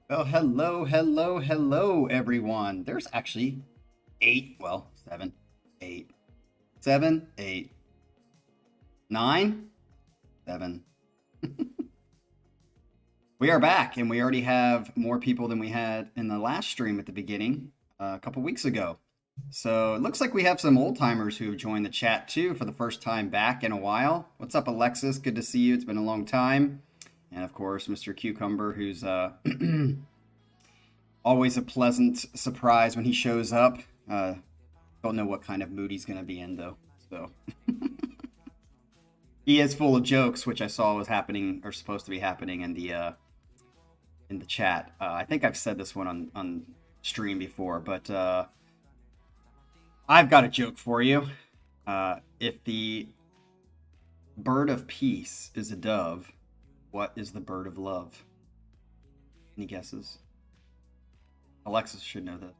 Well, hello, everyone. There's actually eight, well, seven, eight, seven, eight, nine, seven. We are back, and we already have more people than we had in the last stream at the beginning a couple weeks ago. So it looks like we have some old timers who have joined the chat too for the first time back in a while. What's up, Alexis? Good to see you. It's been a long time. And of course, Mr. Cucumber, who's always a pleasant surprise when he shows up. Don't know what kind of mood he's going to be in though. So he is full of jokes, which I saw was happening or supposed to be happening in the chat. I think I've said this one on stream before, but I've got a joke for you. If the bird of peace is a dove, what is the bird of love? Any guesses? Alexis should know that.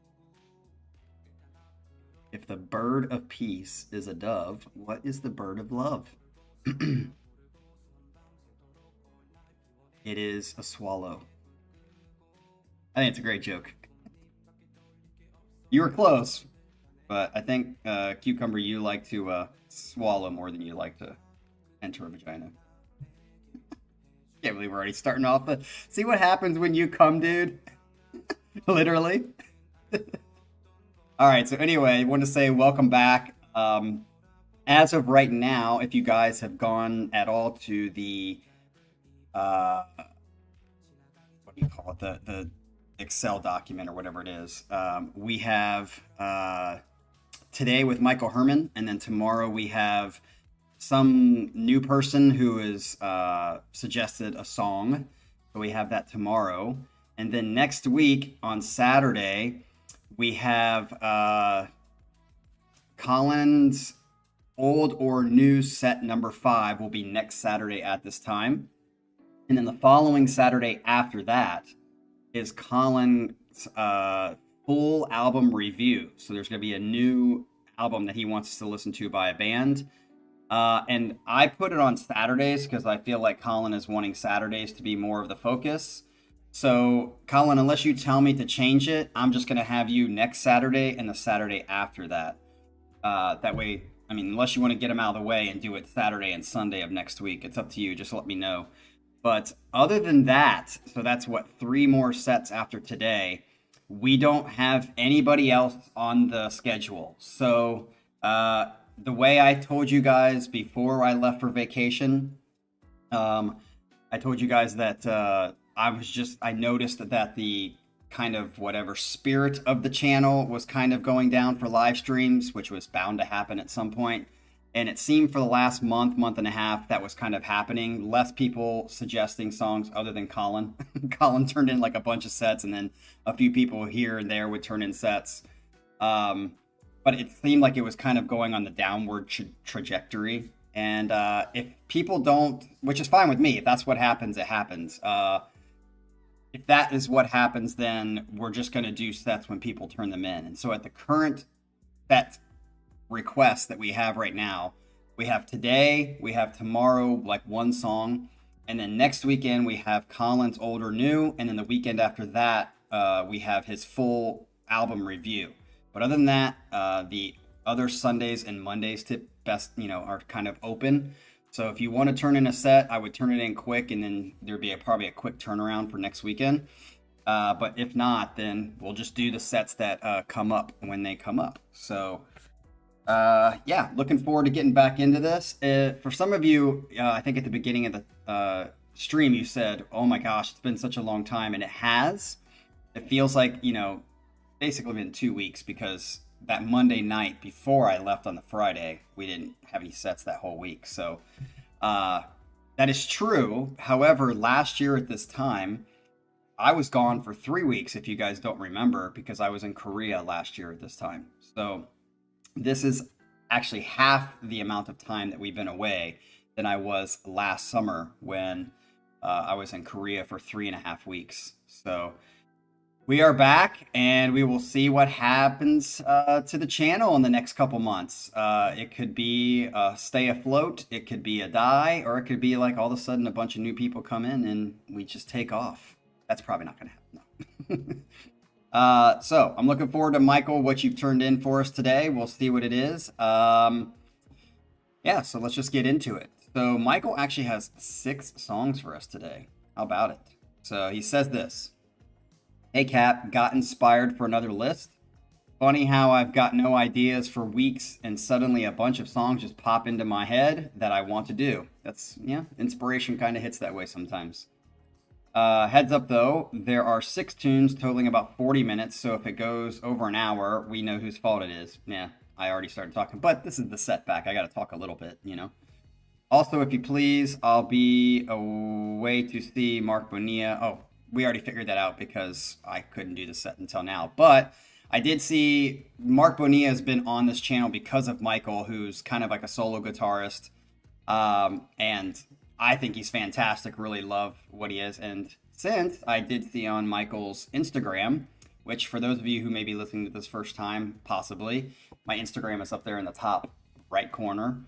If the bird of peace is a dove, what is the bird of love? It is a swallow. I think it's a great joke. You were close, but I think, Cucumber, you like to swallow more than you like to enter a vagina. Can't believe we're already starting off. See what happens when you come, dude? Literally. All right, so anyway, I want to say welcome back. As of right now, if you guys have gone at all to the what do you call it, the Excel document or whatever it is, we have today with Michael Herman, and then tomorrow we have some new person who has suggested a song. So we have that tomorrow, and then next week on Saturday we have Colin's old or new set number 5 will be next Saturday at this time. And then the following Saturday after that is Colin's full album review. So there's going to be a new album that he wants us to listen to by a band. And I put it on Saturdays because I feel like Colin is wanting Saturdays to be more of the focus. So, Colin, unless you tell me to change it, I'm just going to have you next Saturday and the Saturday after that. That way, I mean, unless you want to get them out of the way and do it Saturday and Sunday of next week, it's up to you. Just let me know. But other than that, so that's what, 3 more sets after today, we don't have anybody else on the schedule. So, the way I told you guys before I left for vacation, I told you guys that I noticed that the kind of whatever spirit of the channel was kind of going down for live streams, which was bound to happen at some point. And it seemed for the last month and a half, that was kind of happening. Less people suggesting songs other than Colin. Colin turned in like a bunch of sets, and then a few people here and there would turn in sets. But it seemed like it was kind of going on the downward trajectory. And if people don't, which is fine with me, if that's what happens, it happens. If that is what happens, then we're just going to do sets when people turn them in. And so at the current set requests that we have right now, we have today, we have tomorrow, like 1 song. And then next weekend, we have Colin's old or new. And then the weekend after that, we have his full album review. But other than that, the other Sundays and Mondays are kind of open. So if you want to turn in a set, I would turn it in quick, and then there'd be probably a quick turnaround for next weekend. But if not, then we'll just do the sets that come up when they come up. So yeah, looking forward to getting back into this. For some of you, I think at the beginning of the stream, you said, "Oh my gosh, it's been such a long time," and it has. It feels like, basically been 2 weeks, because that Monday night before I left on the Friday, we didn't have any sets that whole week. So that is true. However, last year at this time, I was gone for 3 weeks, if you guys don't remember, because I was in Korea last year at this time. So this is actually half the amount of time that we've been away than I was last summer when I was in Korea for 3.5 weeks. So we are back, and we will see what happens to the channel in the next couple months. It could be stay afloat, it could be a die, or it could be like all of a sudden a bunch of new people come in and we just take off. That's probably not going to happen, So I'm looking forward to, Michael, what you've turned in for us today. We'll see what it is. Yeah, so let's just get into it. So Michael actually has 6 songs for us today. How about it? So he says this. Hey, Cap, got inspired for another list? Funny how I've got no ideas for weeks and suddenly a bunch of songs just pop into my head that I want to do. That's, yeah, inspiration kind of hits that way sometimes. Heads up though, there are 6 tunes totaling about 40 minutes, so if it goes over an hour, we know whose fault it is. Yeah, I already started talking, but this is the setback. I gotta talk a little bit, you know. Also, if you please, I'll be away to see Mark Bonilla. Oh, we already figured that out because I couldn't do the set until now, but I did see Mark Bonilla has been on this channel because of Michael, who's kind of like a solo guitarist, and I think he's fantastic. Really love what he is. And since I did see on Michael's Instagram, which for those of you who may be listening to this first time, possibly, my Instagram is up there in the top right corner.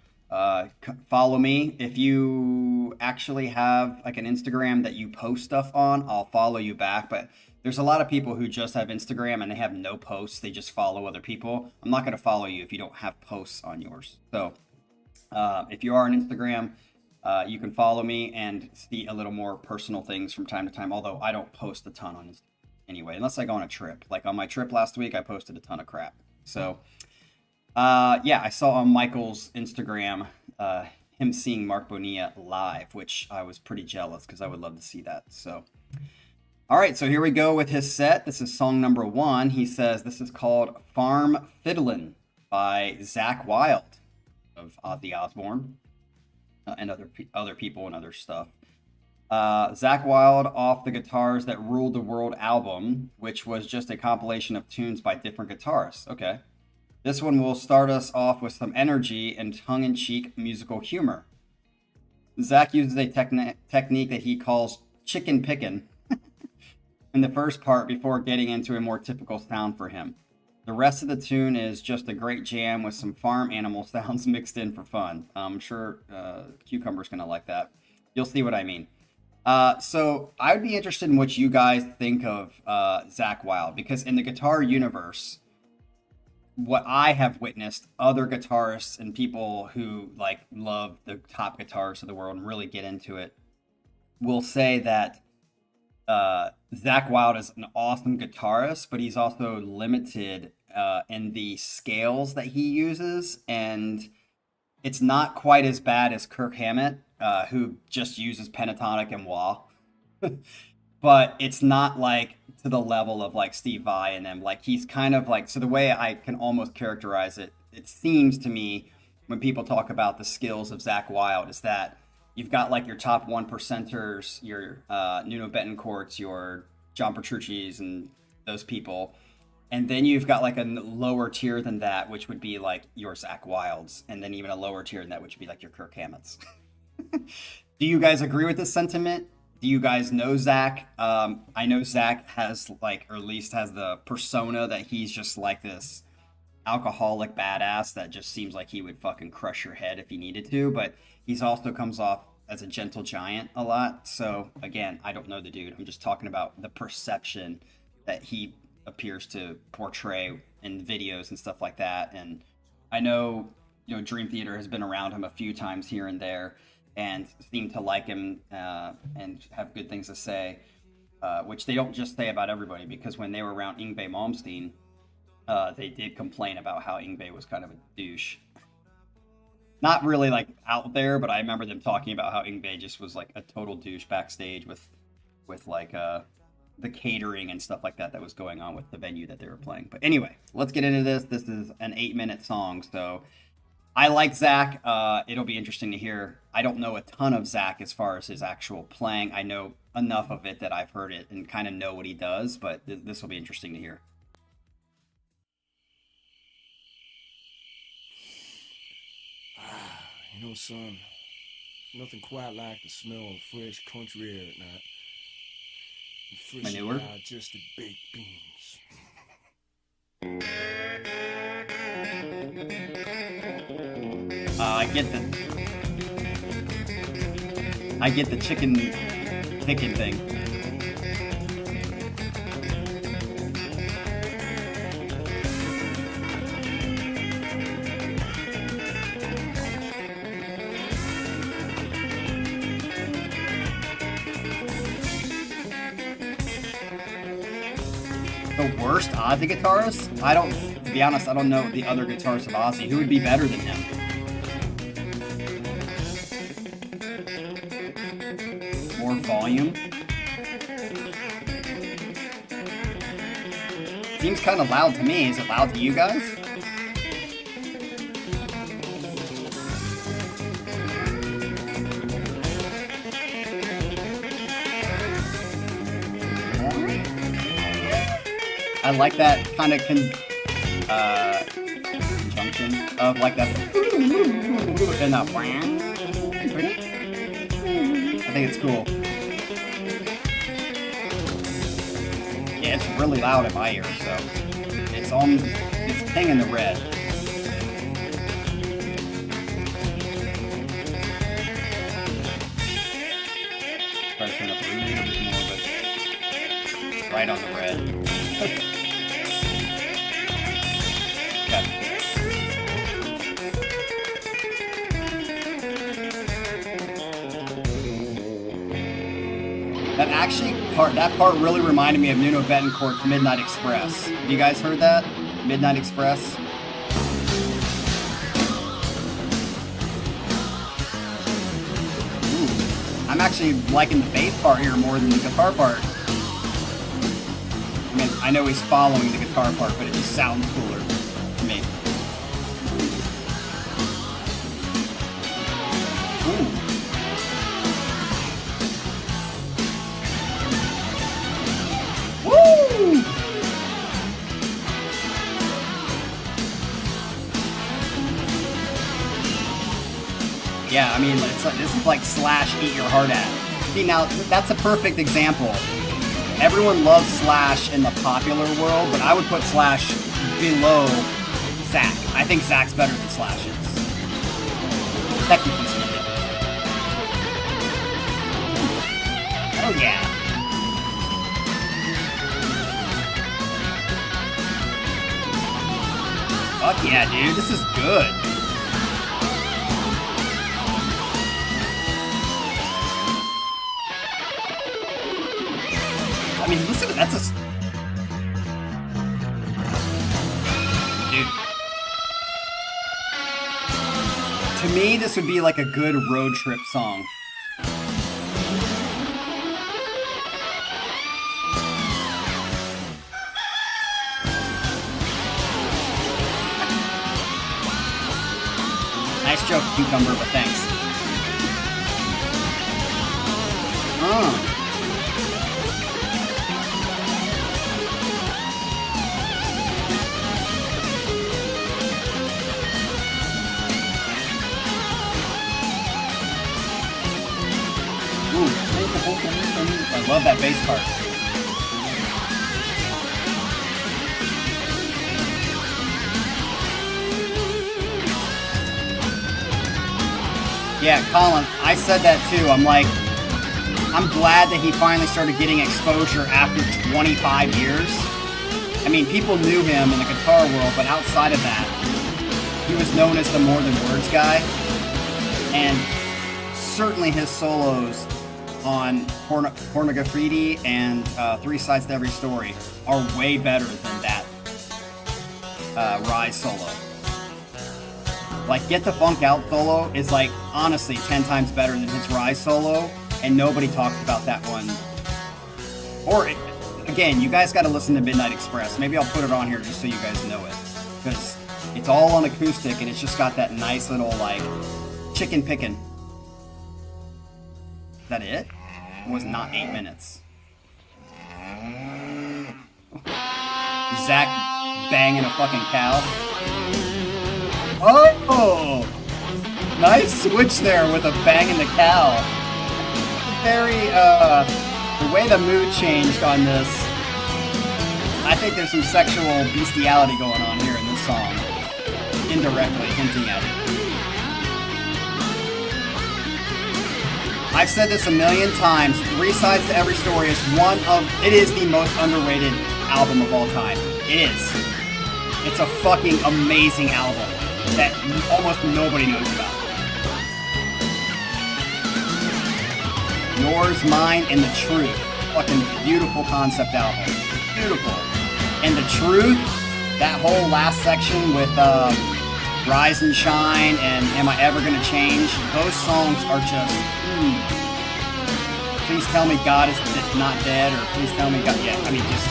Follow me. If you actually have like an Instagram that you post stuff on, I'll follow you back. But there's a lot of people who just have Instagram and they have no posts. They just follow other people. I'm not going to follow you if you don't have posts on yours. So if you are on Instagram, you can follow me and see a little more personal things from time to time, although I don't post a ton on Instagram anyway, unless I go on a trip. Like on my trip last week, I posted a ton of crap. So, yeah, I saw on Michael's Instagram him seeing Mark Bonilla live, which I was pretty jealous because I would love to see that. So, all right, so here we go with his set. This is song number 1. He says this is called Farm Fiddlin' by Zakk Wylde of Ozzy Osbourne. And other people and other stuff. Zakk Wylde off the Guitars That Ruled the World album, which was just a compilation of tunes by different guitarists. Okay. This one will start us off with some energy and tongue-in-cheek musical humor. Zakk uses a technique that he calls chicken pickin' in the first part before getting into a more typical sound for him. The rest of the tune is just a great jam with some farm animal sounds mixed in for fun. I'm sure Cucumber's going to like that. You'll see what I mean. So I'd be interested in what you guys think of Zakk Wylde, because in the guitar universe, what I have witnessed, other guitarists and people who like love the top guitarists of the world and really get into it will say that Zakk Wylde is an awesome guitarist, but he's also limited in the scales that he uses, and it's not quite as bad as Kirk Hammett, who just uses pentatonic and wah. But it's not like to the level of like Steve Vai and them. Like he's kind of like, so the way I can almost characterize it, it seems to me when people talk about the skills of Zakk Wylde is that you've got like your top 1%ers, your Nuno Betancourts, your John Petrucci's and those people. And then you've got like a lower tier than that, which would be like your Zakk Wyldes. And then even a lower tier than that, which would be like your Kirk Hammett's. Do you guys agree with this sentiment? Do you guys know Zakk? I know Zakk has like, or at least has the persona that he's just like this alcoholic badass that just seems like he would fucking crush your head if he needed to. But he's also comes off as a gentle giant a lot. So again, I don't know the dude. I'm just talking about the perception that he appears to portray in videos and stuff like that. And I know, you know, Dream Theater has been around him a few times here and there and seem to like him and have good things to say, which they don't just say about everybody, because when they were around Yngwie Malmsteen, they did complain about how Yngwie was kind of a douche. Not really like out there, but I remember them talking about how Yngwie just was like a total douche backstage with like the catering and stuff like that that was going on with the venue that they were playing. But anyway, let's get into this. This is an 8-minute song, so I like Zakk. It'll be interesting to hear. I don't know a ton of Zakk as far as his actual playing. I know enough of it that I've heard it and kind of know what he does, but this will be interesting to hear. You know, son, nothing quite like the smell of fresh country air at night. Manure? Digested baked beans. I get the chicken picking thing. worst Ozzy guitarist? I don't, to be honest, I don't know the other guitarists of Ozzy. Who would be better than him? More volume? Seems kind of loud to me. Is it loud to you guys? I like that kind of conjunction of like that and that. I think it's cool. Yeah, it's really loud in my ear, so it's pinging the red. Try to turn up a little bit more, but right on the red. That part really reminded me of Nuno Betancourt's Midnight Express. Have you guys heard that? Midnight Express? Ooh. I'm actually liking the bass part here more than the guitar part. I mean, I know he's following the guitar part, but it just sounds cooler to me. Ooh. Woo! Yeah, I mean, it's like, this is like Slash Eat Your Heart Out. See, now, that's a perfect example. Everyone loves Slash in the popular world, but I would put Slash below Zach. I think Zach's better than Slash is. Technically speaking. Oh yeah. Fuck yeah, dude. This is good. I mean, listen to that's a... Dude. To me, this would be like a good road trip song. Nice joke, Cucumber, but thanks. I love that bass part. Yeah, Colin, I said that too. I'm like, I'm glad that he finally started getting exposure after 25 years. I mean, people knew him in the guitar world, but outside of that, he was known as the More Than Words guy. And certainly his solos on Pornography and Three Sides to Every Story are way better than that Rise solo. Like, Get the Funk Out solo is like, honestly, 10 times better than his Rise solo, and nobody talked about that one. Or, again, you guys gotta listen to Midnight Express. Maybe I'll put it on here just so you guys know it. Because it's all on acoustic, and it's just got that nice little, like, chicken picking. Is that it? It was not 8 minutes. Zach banging a fucking cow. Oh! Nice switch there with a banging the cow. Very, the way the mood changed on this, I think there's some sexual bestiality going on here in this song. Indirectly hinting at it. I've said this a million times, Three Sides to Every Story is it is the most underrated album of all time. It is. It's a fucking amazing album that almost nobody knows about. Yours, Mine, and the Truth. Fucking beautiful concept album. Beautiful. And the truth, that whole last section with Rise and Shine and Am I Ever Gonna Change, those songs are just, please tell me God is not dead, or please tell me God, yeah, I mean, just,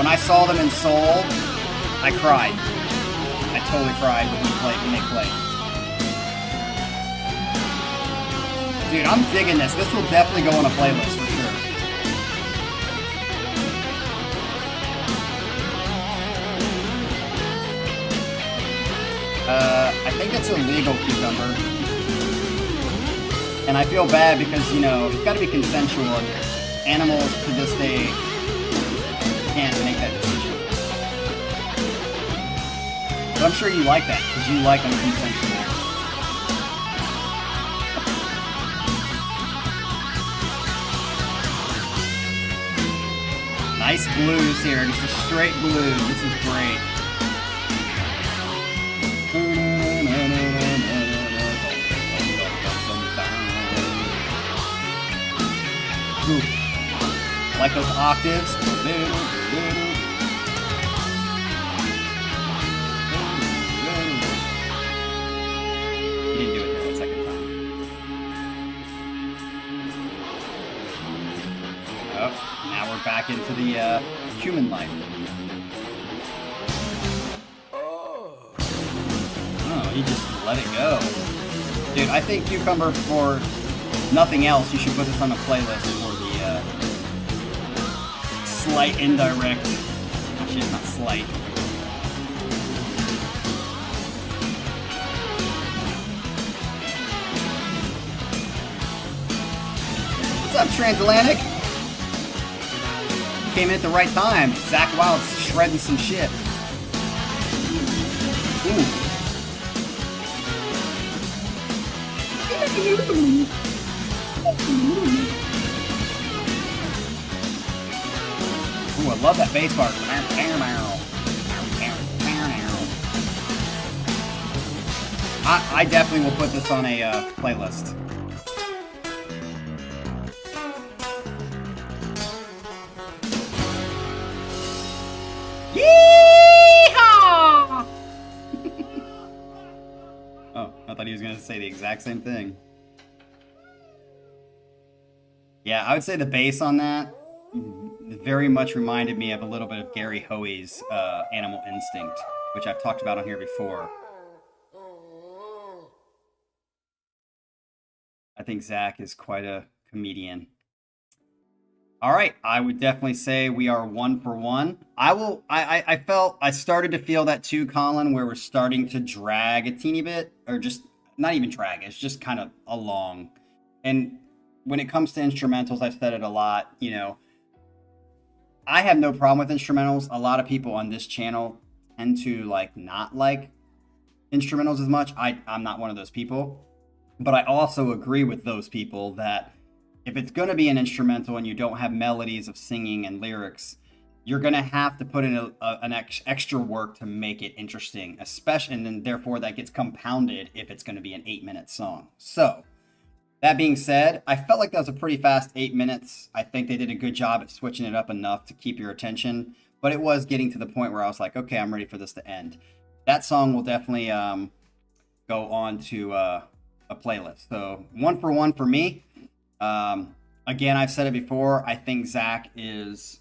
when I saw them in Seoul, I cried. I totally cried when they played. Dude, I'm digging this. This will definitely go on a playlist for sure. I think it's illegal, Cucumber. And I feel bad because, you know, it's got to be consensual. And animals to this day can't make that decision. But I'm sure you like that because you like unconsensual. Nice blues here, just a straight blues. This is great. Ooh. Like those octaves. You didn't do it the second time. Oh, now we're back into the human life. Oh, he just let it go. Dude, I think Cucumber, for nothing else, you should put this on a playlist for the slight indirect. Actually, it's not slight. What's up, Transatlantic? Came in at the right time. Zach Wylde's shredding some shit. Ooh. Ooh, I love that bass part. I definitely will put this on a playlist. Yeehaw! Oh, I thought he was going to say the exact same thing. Yeah, I would say the bass on that very much reminded me of a little bit of Gary Hoey's Animal Instinct, which I've talked about on here before. I think Zach is quite a comedian. All right, I would definitely say we are 1 for 1. I started to feel that too, Colin, where we're starting to drag a teeny bit, or just not even drag, it's just kind of along. And when it comes to instrumentals, I've said it a lot, you know, I have no problem with instrumentals. A lot of people on this channel tend to not like instrumentals as much. I'm not one of those people, but I also agree with those people that if it's going to be an instrumental and you don't have melodies of singing and lyrics, you're going to have to put in an extra work to make it interesting, especially, and then therefore that gets compounded if it's going to be an 8-minute song. So that being said, I felt like that was a pretty fast 8 minutes. I think they did a good job at switching it up enough to keep your attention, but it was getting to the point where I was like, okay, I'm ready for this to end. That song will definitely go on to a playlist. So 1 for 1 for me. Again, I've said it before, I think Zach is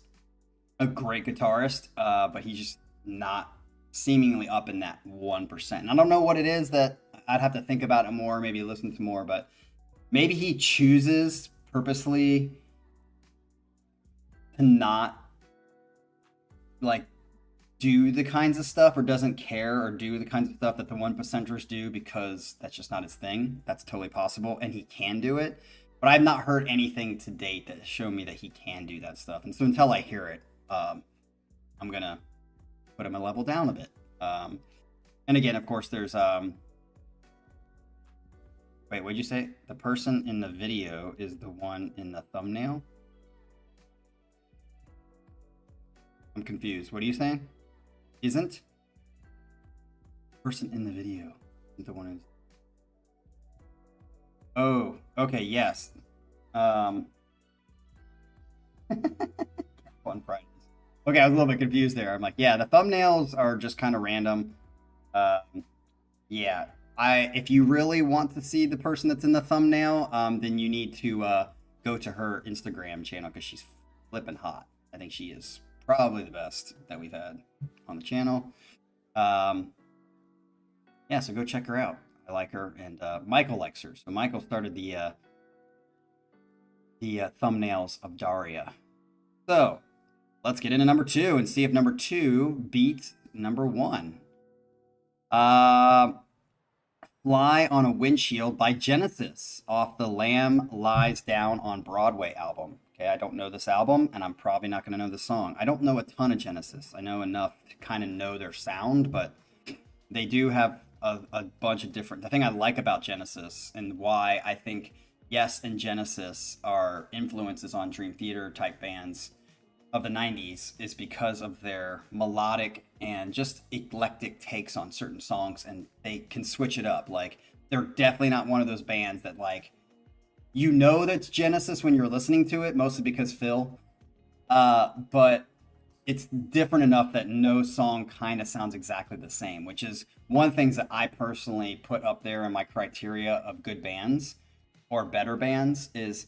a great guitarist, but he's just not seemingly up in that 1%. And I don't know what it is that I'd have to think about it more, maybe listen to more, but maybe he chooses purposely to not do the kinds of stuff, or doesn't care or do the kinds of stuff that the 1%ers do because that's just not his thing. That's totally possible, and he can do it. But I've not heard anything to date that show me that he can do that stuff. And so until I hear it, I'm going to put him a level down a bit. And again, of course, there's... Wait, what'd you say? The person in the video is the one in the thumbnail? I'm confused. What are you saying? Isn't? Person in the video isn't the one who's... Oh, okay, yes. Fun Fridays. Okay, I was a little bit confused there. I'm like, yeah, the thumbnails are just kind of random. Yeah, if you really want to see the person that's in the thumbnail, then you need to go to her Instagram channel because she's flipping hot. I think she is probably the best that we've had on the channel. Yeah, so go check her out. I like her, and Michael likes her. So Michael started the thumbnails of Daria. So let's get into number 2 and see if number 2 beats number 1. Fly on a Windshield by Genesis off the Lamb Lies Down on Broadway album. Okay, I don't know this album, and I'm probably not going to know the song. I don't know a ton of Genesis. I know enough to kind of know their sound, but they do have a bunch of different... The thing I like about Genesis and why I think Yes and Genesis are influences on Dream Theater type bands of the 90s is because of their melodic and just eclectic takes on certain songs, and they can switch it up. Like, they're definitely not one of those bands that, like, you know that's Genesis when you're listening to it, mostly because Phil, but it's different enough that no song kind of sounds exactly the same, which is one of the things that I personally put up there in my criteria of good bands or better bands is,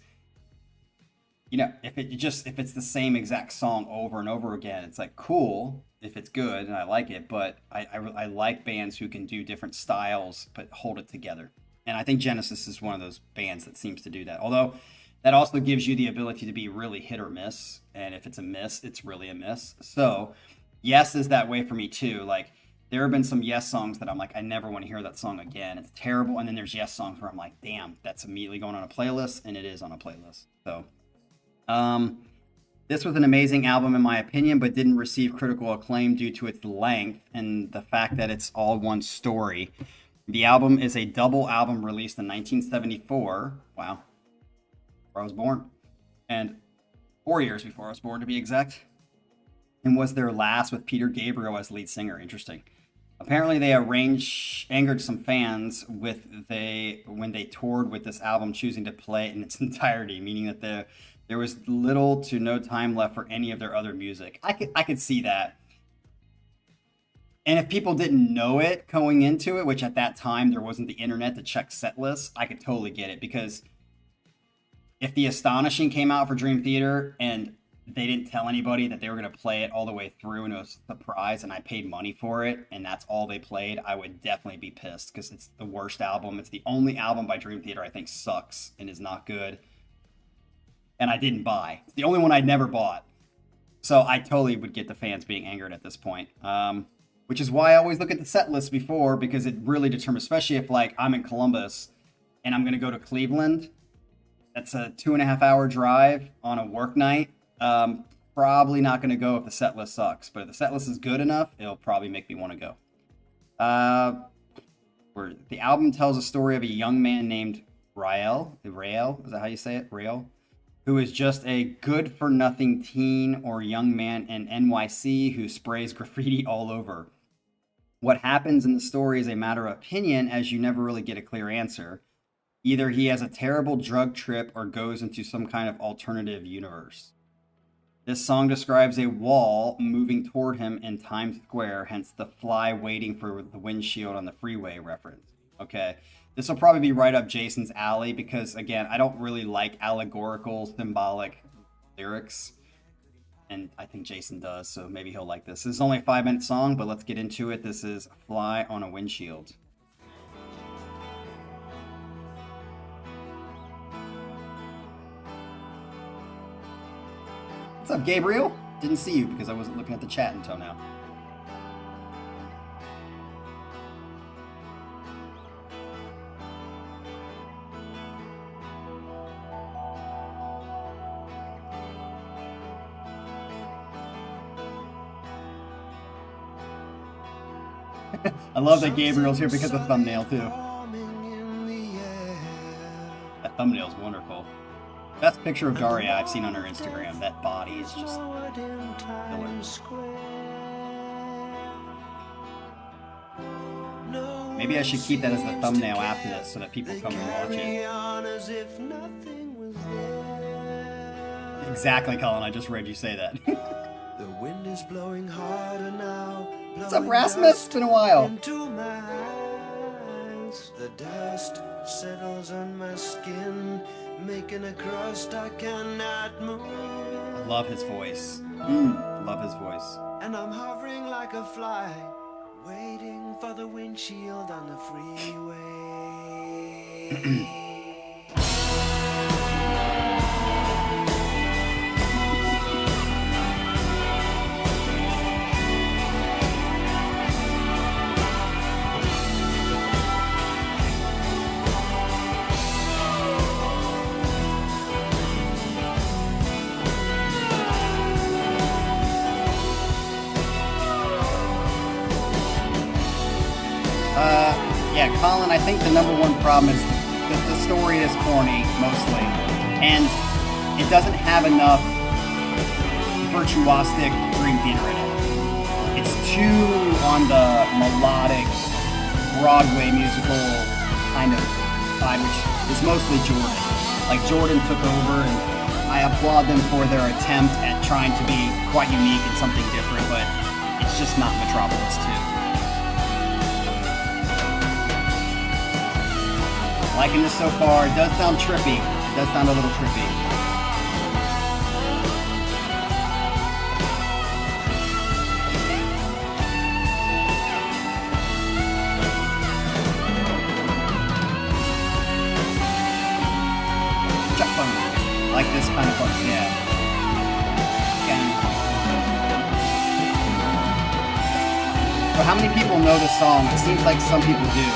you know, if it's the same exact song over and over again, it's like cool if it's good and I like it, but I like bands who can do different styles but hold it together. And I think Genesis is one of those bands that seems to do that. Although that also gives you the ability to be really hit or miss, and if it's a miss, it's really a miss. So Yes is that way for me too. Like, there have been some Yes songs that I'm like, I never want to hear that song again. It's terrible. And then there's Yes songs where I'm like, damn, that's immediately going on a playlist, and it is on a playlist. So this was an amazing album in my opinion, but didn't receive critical acclaim due to its length and the fact that it's all one story. The album is a double album released in 1974. Wow. Before I was born. And 4 years before I was born, to be exact. And was their last with Peter Gabriel as lead singer. Interesting. Apparently they angered some fans when they toured with this album, choosing to play it in its entirety, meaning that there was little to no time left for any of their other music. I could see that. And if people didn't know it going into it, which at that time there wasn't the internet to check set lists, I could totally get it. Because if The Astonishing came out for Dream Theater and they didn't tell anybody that they were going to play it all the way through and it was a surprise and I paid money for it and that's all they played, I would definitely be pissed because it's the worst album. It's the only album by Dream Theater I think sucks and is not good. And I didn't buy. It's the only one I never bought. So I totally would get the fans being angered at this point. Which is why I always look at the set list before, because it really determines, especially if like I'm in Columbus and I'm going to go to Cleveland. That's a 2.5 hour drive on a work night. Probably not going to go if the set list sucks, but if the set list is good enough, it'll probably make me want to go. Where the album tells a story of a young man named Rael, is that how you say it? Rael, who is just a good-for-nothing teen or young man in NYC who sprays graffiti all over. What happens in the story is a matter of opinion, as you never really get a clear answer. Either he has a terrible drug trip or goes into some kind of alternative universe. This song describes a wall moving toward him in Times Square, hence the fly waiting for the windshield on the freeway reference. Okay, this will probably be right up Jason's alley because, again, I don't really like allegorical, symbolic lyrics. And I think Jason does, so maybe he'll like this. This is only a 5-minute song, but let's get into it. This is Fly on a Windshield. What's up, Gabriel? Didn't see you because I wasn't looking at the chat until now. I love that Gabriel's here because of the thumbnail, too. That thumbnail's wonderful. Best picture of Daria I've seen on her Instagram. That body is just killer. Maybe I should keep that as the thumbnail after this so that people come and watch it. Exactly, Colin. I just read you say that. The wind is blowing harder now. What's up, Rasmus? It's been a while. Into my eyes. The dust settles on my skin, making a crust I cannot move. I love his voice. Love his voice. And I'm hovering like a fly, waiting for the windshield on the freeway. Yeah, Colin, I think the number one problem is that the story is corny, mostly. And it doesn't have enough virtuosic Dream Theater in it. It's too on the melodic Broadway musical kind of side, which is mostly Jordan. Like, Jordan took over, and I applaud them for their attempt at trying to be quite unique and something different, but it's just not Metropolis 2. Liking this so far. It does sound trippy. It does sound a little trippy. Chuck fun. I like this kind of fun. Yeah. So how many people know this song? It seems like some people do.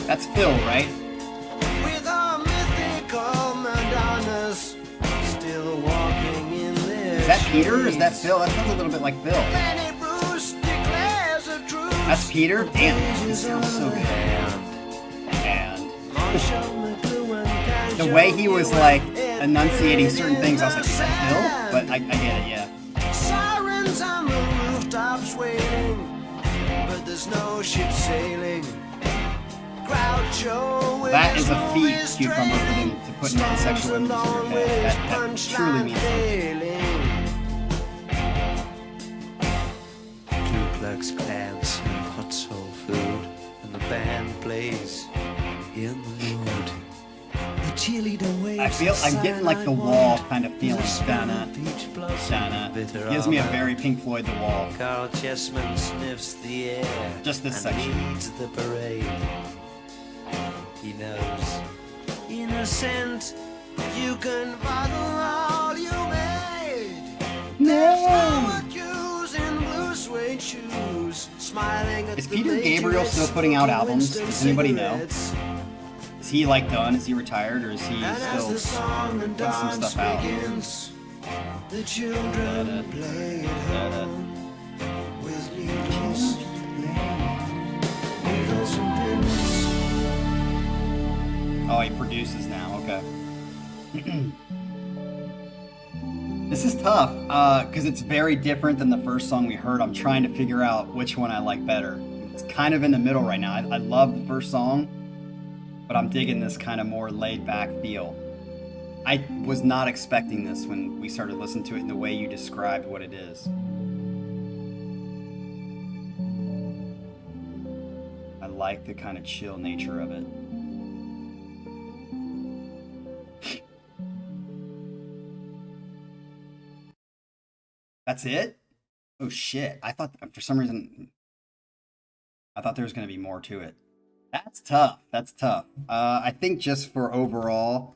That's Phil, right? With our mythical Madonnas still walking in there. Is that Peter or is that Phil? That sounds a little bit like Phil. That's Peter? Damn, this sounds so good. And the way he was like enunciating certain things, I was like, is that Phil? But I get it, yeah. Sirens on the rooftops waiting, but there's no ship sailing. That is a feat, Cucumber, for them to put non-sexual images in your head. That truly means something. Ku Klux Klans and hot soul food, and the band plays in the mood. The cheerleader waves. I'm getting like the Wall kind of feeling. Dana. Gives me a very Pink Floyd The Wall. Carl Chessman sniffs the air. Just this section. Leads the parade. He knows, innocent, you can bottle all you made. No! Shoes, smiling at is Peter Gabriel still putting out albums? Does anybody know? Is he like done? Is he retired, or is he still putting some stuff out? The children play at home with needles and pins. Oh, he produces now. Okay. This is tough because it's very different than the first song we heard. I'm trying to figure out which one I like better. It's kind of in the middle right now. I love the first song, but I'm digging this kind of more laid-back feel. I was not expecting this when we started listening to it in the way you described what it is. I like the kind of chill nature of it. That's it? Oh shit. I thought, for some reason, I thought there was going to be more to it. That's tough. That's tough. I think just for overall,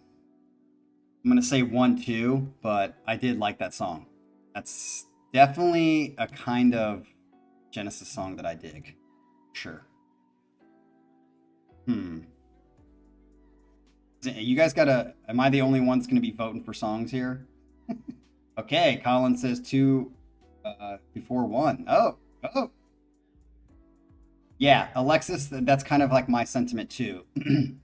I'm going to say 1-2, but I did like that song. That's definitely a kind of Genesis song that I dig. Sure. You guys gotta, am I the only one that's going to be voting for songs here? Okay, Colin says 2 before 1. Oh. Yeah, Alexis, that's kind of like my sentiment too.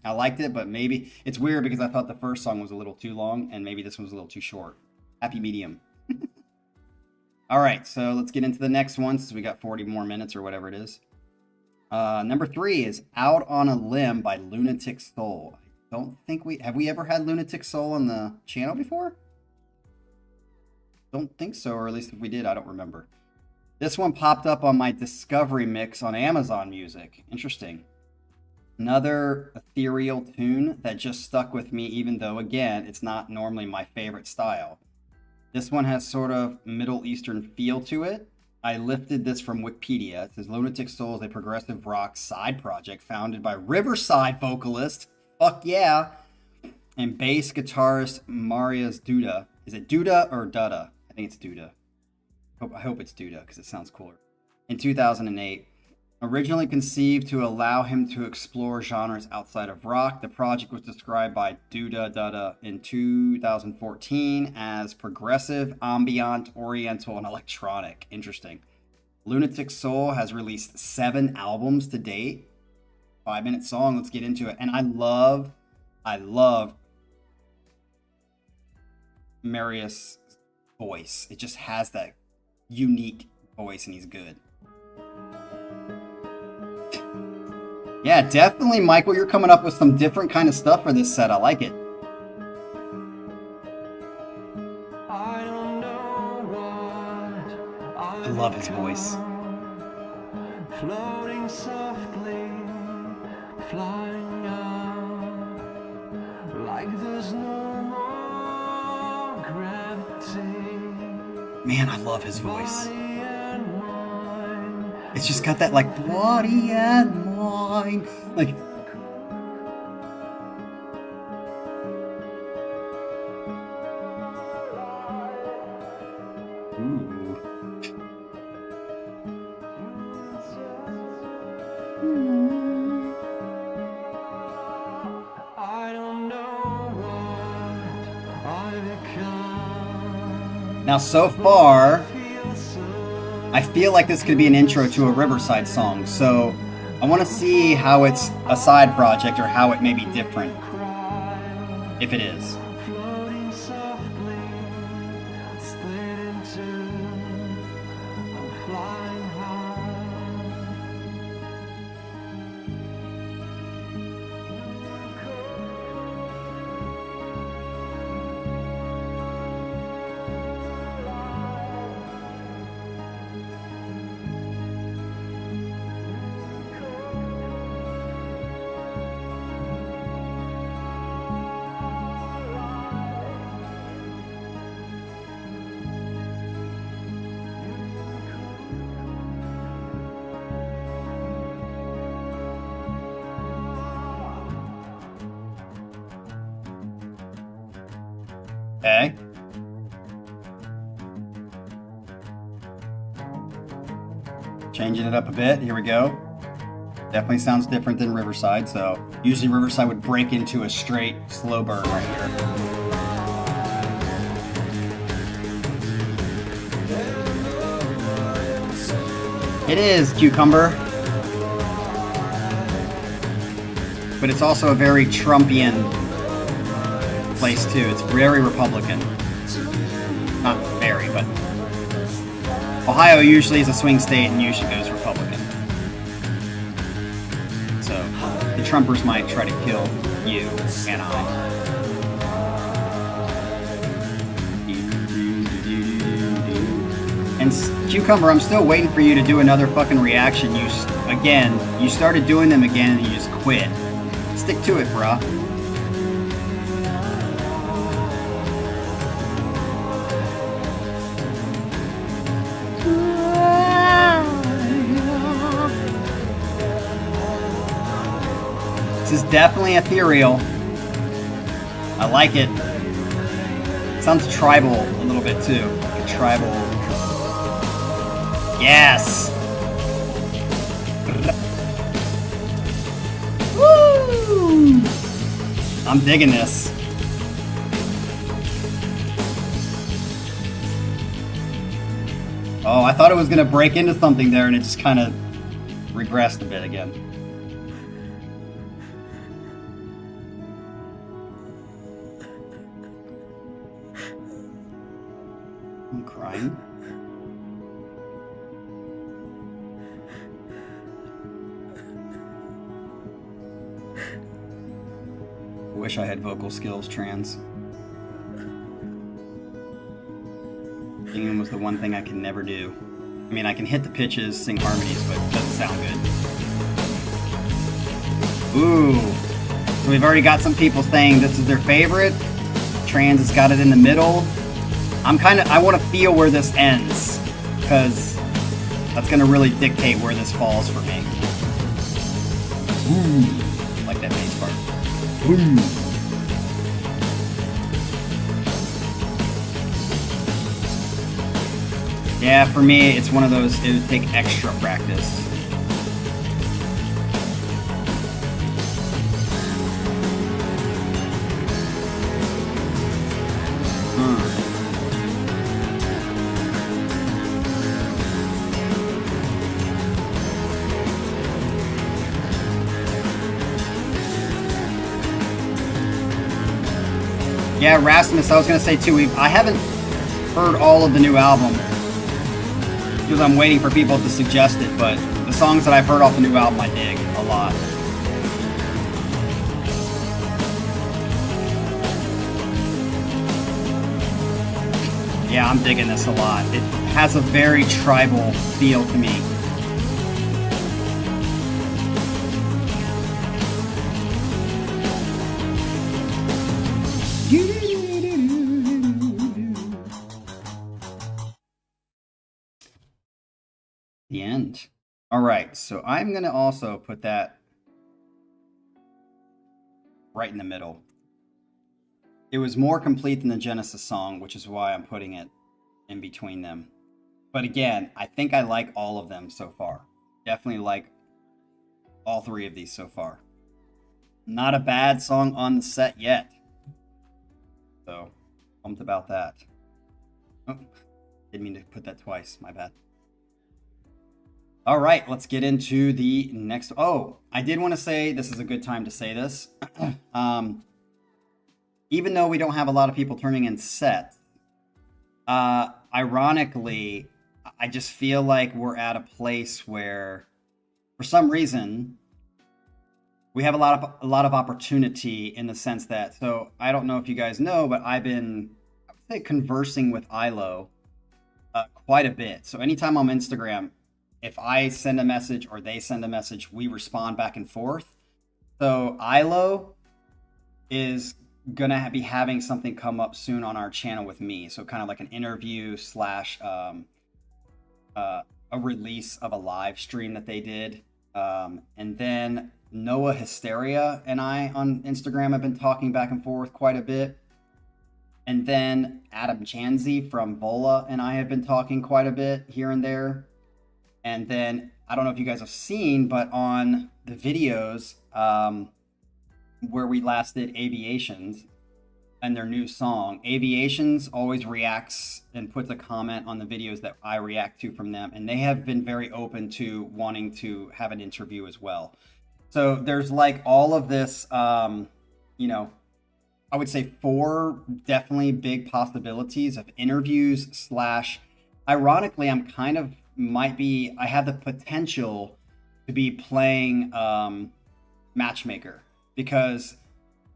I liked it, but maybe it's weird because I thought the first song was a little too long and maybe this one was a little too short. Happy medium. All right, so let's get into the next one since we got 40 more minutes or whatever it is. Number 3 is Out on a Limb by Lunatic Soul. don't think have we ever had Lunatic Soul on the channel before? Don't think so, or at least if we did, I don't remember. This one popped up on my Discovery mix on Amazon Music. Interesting. Another ethereal tune that just stuck with me, even though, again, it's not normally my favorite style. This one has sort of Middle Eastern feel to it. I lifted this from Wikipedia. It says Lunatic Soul is a progressive rock side project founded by Riverside vocalist, fuck yeah, and bass guitarist Marius Duda. Is it Duda or Dutta? I think it's Duda. I hope it's Duda because it sounds cooler. In 2008. Originally conceived to allow him to explore genres outside of rock, the project was described by Duda Dutta in 2014 as progressive, ambient, oriental, and electronic. Interesting. Lunatic Soul has released 7 albums to date. 5-minute song, let's get into it. And I love Marius' voice. It just has that unique voice and he's good. Yeah, definitely, Michael. You're coming up with some different kind of stuff for this set. I like it. I love his voice. Floating softly, flying out, like there's no more gravity. Man, I love his voice. It's just got that like body and mind, like. Ooh. I don't know what I've become. Now, so far, I feel like this could be an intro to a Riverside song, so I want to see how it's a side project or how it may be different, if it is. Okay. Changing it up a bit. Here we go. Definitely sounds different than Riverside. So usually Riverside would break into a straight slow burn right here. It is Cucumber. But it's also a very Trumpian place too. It's very Republican. Not very, but Ohio usually is a swing state and usually goes Republican. So the Trumpers might try to kill you and I. And Cucumber, I'm still waiting for you to do another fucking reaction. You started doing them again and you just quit. Stick to it, bruh. This is definitely ethereal. I like it. It sounds tribal a little bit too. Like a tribal. Yes! Woo! I'm digging this. Oh, I thought it was gonna break into something there and it just kind of regressed a bit again. I'm crying. wish I had vocal skills, trans. Singing was the one thing I could never do. I mean, I can hit the pitches, sing harmonies, but it doesn't sound good. Ooh. So we've already got some people saying this is their favorite. Trans has got it in the middle. I want to feel where this ends, because that's going to really dictate where this falls for me. Ooh. I like that bass part. Ooh. Yeah, for me, it's one of those, it would take extra practice. Yeah, Rasmus, I was going to say too, I haven't heard all of the new album because I'm waiting for people to suggest it, but the songs that I've heard off the new album I dig a lot. Yeah, I'm digging this a lot. It has a very tribal feel to me. The end. All right, so I'm going to also put that right in the middle. It was more complete than the Genesis song, which is why I'm putting it in between them. But again, I think I like all of them so far. Definitely like all three of these so far. Not a bad song on the set yet. So, pumped about that. Oh, didn't mean to put that twice. My bad. All right, let's get into the next. Oh, I did want to say this is a good time to say this. Even though we don't have a lot of people turning in sets, ironically, I just feel like we're at a place where, for some reason, we have a lot of opportunity in the sense that. So I don't know if you guys know, but I've been, I would say, conversing with ILO quite a bit. So anytime on Instagram, if I send a message or they send a message, we respond back and forth. So ILO is gonna be having something come up soon on our channel with me. So kind of like an interview slash a release of a live stream that they did. And then Noah Hysteria and I on Instagram have been talking back and forth quite a bit. And then Adam Janzi from Vola and I have been talking quite a bit here and there. And then, I don't know if you guys have seen, but on the videos where we last did Aviations and their new song, Aviations always reacts and puts a comment on the videos that I react to from them. And they have been very open to wanting to have an interview as well. So there's like all of this, you know, I would say 4 definitely big possibilities of interviews slash, ironically, I'm kind of I have the potential to be playing matchmaker, because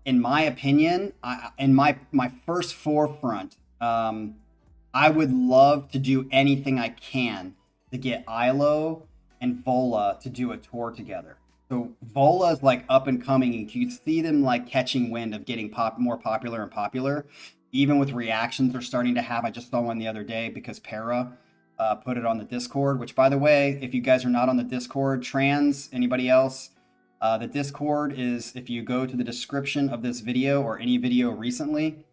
in my opinion, in my first forefront, I would love to do anything I can to get ILO and Vola to do a tour together. So Vola is like up and coming, and you see them like catching wind of getting more popular and popular, even with reactions they're starting to have. I just saw one the other day because Para put it on the Discord, which, by the way, if you guys are not on the Discord, trans, anybody else, the Discord is, if you go to the description of this video or any video recently,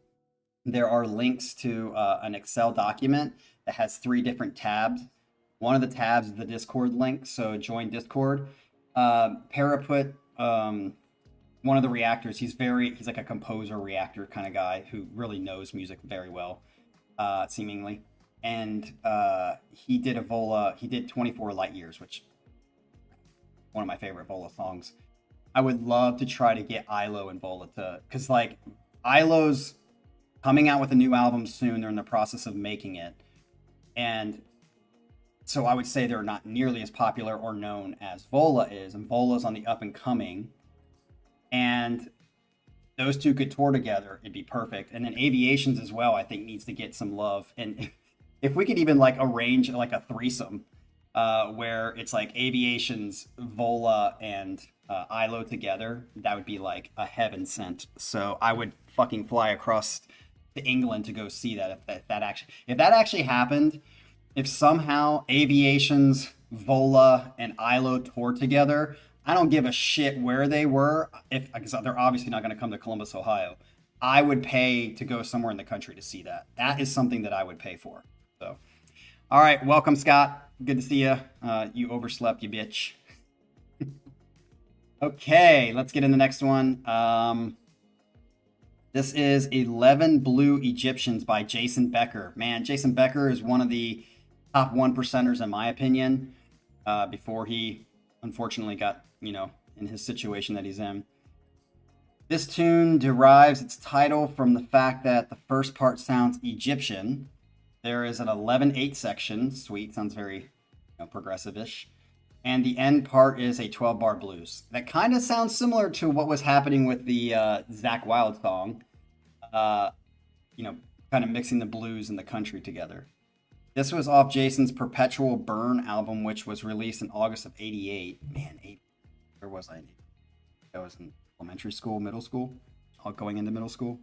there are links to an Excel document that has 3 different tabs. One of the tabs is the Discord link, so join Discord. Para put one of the reactors, he's like a composer reactor kind of guy who really knows music very well, seemingly. And he did a Vola, he did 24 Light Years, which one of my favorite Vola songs. I would love to try to get ILO and Vola to, because like ILO's coming out with a new album soon. They're in the process of making it. And so I would say they're not nearly as popular or known as Vola is. And Vola's on the up and coming. And those two could tour together, it'd be perfect. And then Aviations as well, I think needs to get some love. And if we could even like arrange like a threesome where it's like Aviations, Vola, and ILO together, that would be like a heaven sent. So I would fucking fly across to England to go see that if that actually happened. If somehow Aviations, Vola, and ILO toured together, I don't give a shit where they were. Because they're obviously not going to come to Columbus, Ohio. I would pay to go somewhere in the country to see that. That is something that I would pay for. So, all right, welcome, Scott. Good to see you. You overslept, you bitch. Okay, let's get in the next one. This is 11 Blue Egyptians by Jason Becker. Man, Jason Becker is one of the top 1%ers in my opinion, before he unfortunately got, in his situation that he's in. This tune derives its title from the fact that the first part sounds Egyptian. There is an 11/8 section. Sweet, sounds very progressive-ish. And the end part is a 12-bar blues. That kind of sounds similar to what was happening with the Zakk Wylde song. Kind of mixing the blues and the country together. This was off Jason's Perpetual Burn album, which was released in August of '88. Man, where was I? I was in elementary school, middle school, going into middle school.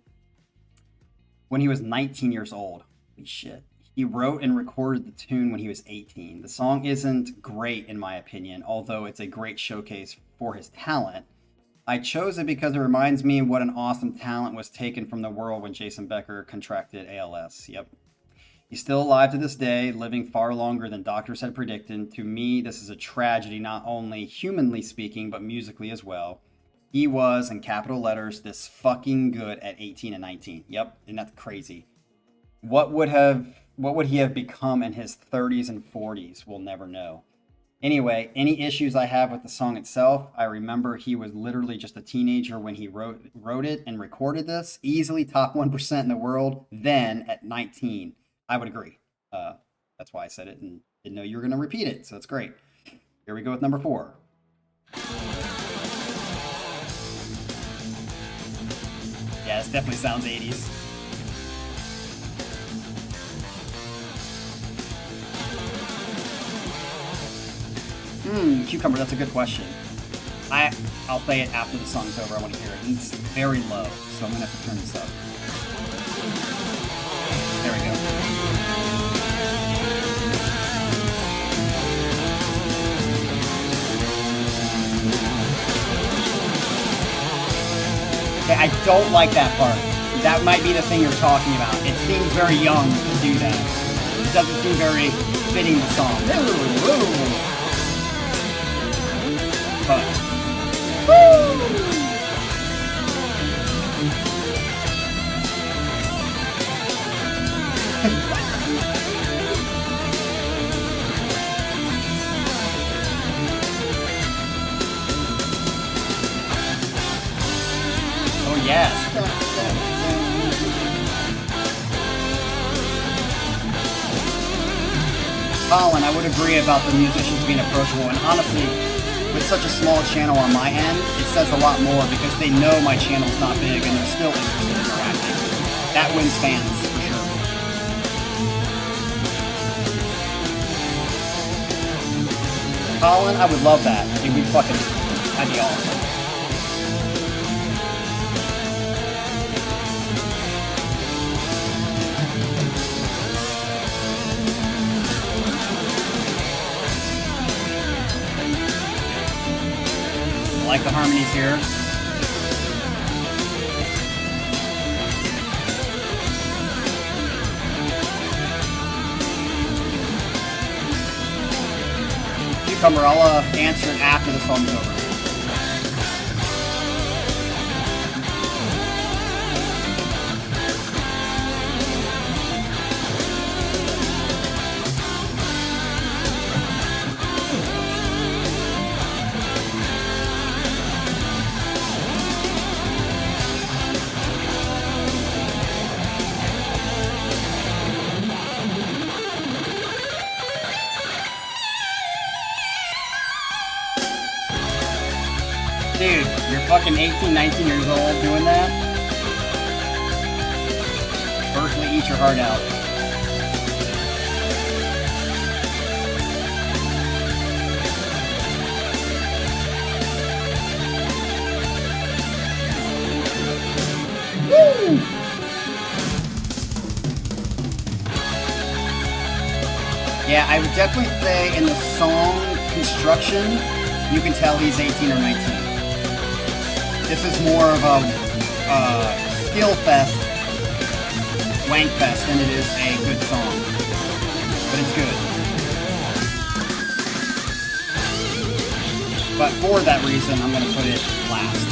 When he was 19 years old. Holy shit. He wrote and recorded the tune when he was 18. The song isn't great in my opinion, although it's a great showcase for his talent. I chose it because it reminds me what an awesome talent was taken from the world when Jason Becker contracted ALS. Yep. He's still alive to this day, living far longer than doctors had predicted. To me, this is a tragedy, not only humanly speaking, but musically as well. He was, in capital letters, this fucking good at 18 and 19. Yep, and that's crazy. What would he have become in his 30s and 40s? We'll never know. Anyway, any issues I have with the song itself, I remember he was literally just a teenager when he wrote it and recorded this. Easily top 1% in the world, then at 19. I would agree. That's why I said it and didn't know you were going to repeat it, so that's great. Here we go with number 4. Yeah, this definitely sounds 80s. Cucumber, that's a good question. I'll play it after the song's over. I want to hear it. It's very low, so I'm going to have to turn this up. There we go. Okay, I don't like that part. That might be the thing you're talking about. It seems very young to do that. It doesn't seem very fitting the song. But, oh yes. Colin, I would agree about the musicians being approachable, and honestly, with such a small channel on my end, it says a lot more because they know my channel's not big and they're still interested in interacting. That wins fans, for sure. Colin, I would love that. It'd be that'd be awesome. I like the harmonies here. Cucumber, I'll answer it after the song's over. Dude, you're fucking 18, 19 years old doing that? eat your heart out. Woo! Yeah, I would definitely say in the song construction, you can tell he's 18 or 19. This is more of a skill fest, wank fest, than it is a good song. But it's good. But for that reason, I'm going to put it last.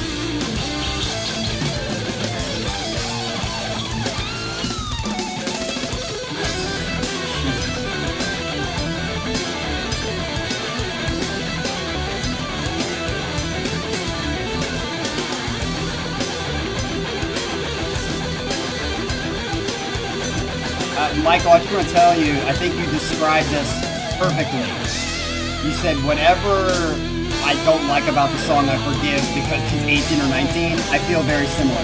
Michael, I just want to tell you, I think you described this perfectly. You said, whatever I don't like about the song, I forgive because he's 18 or 19. I feel very similar.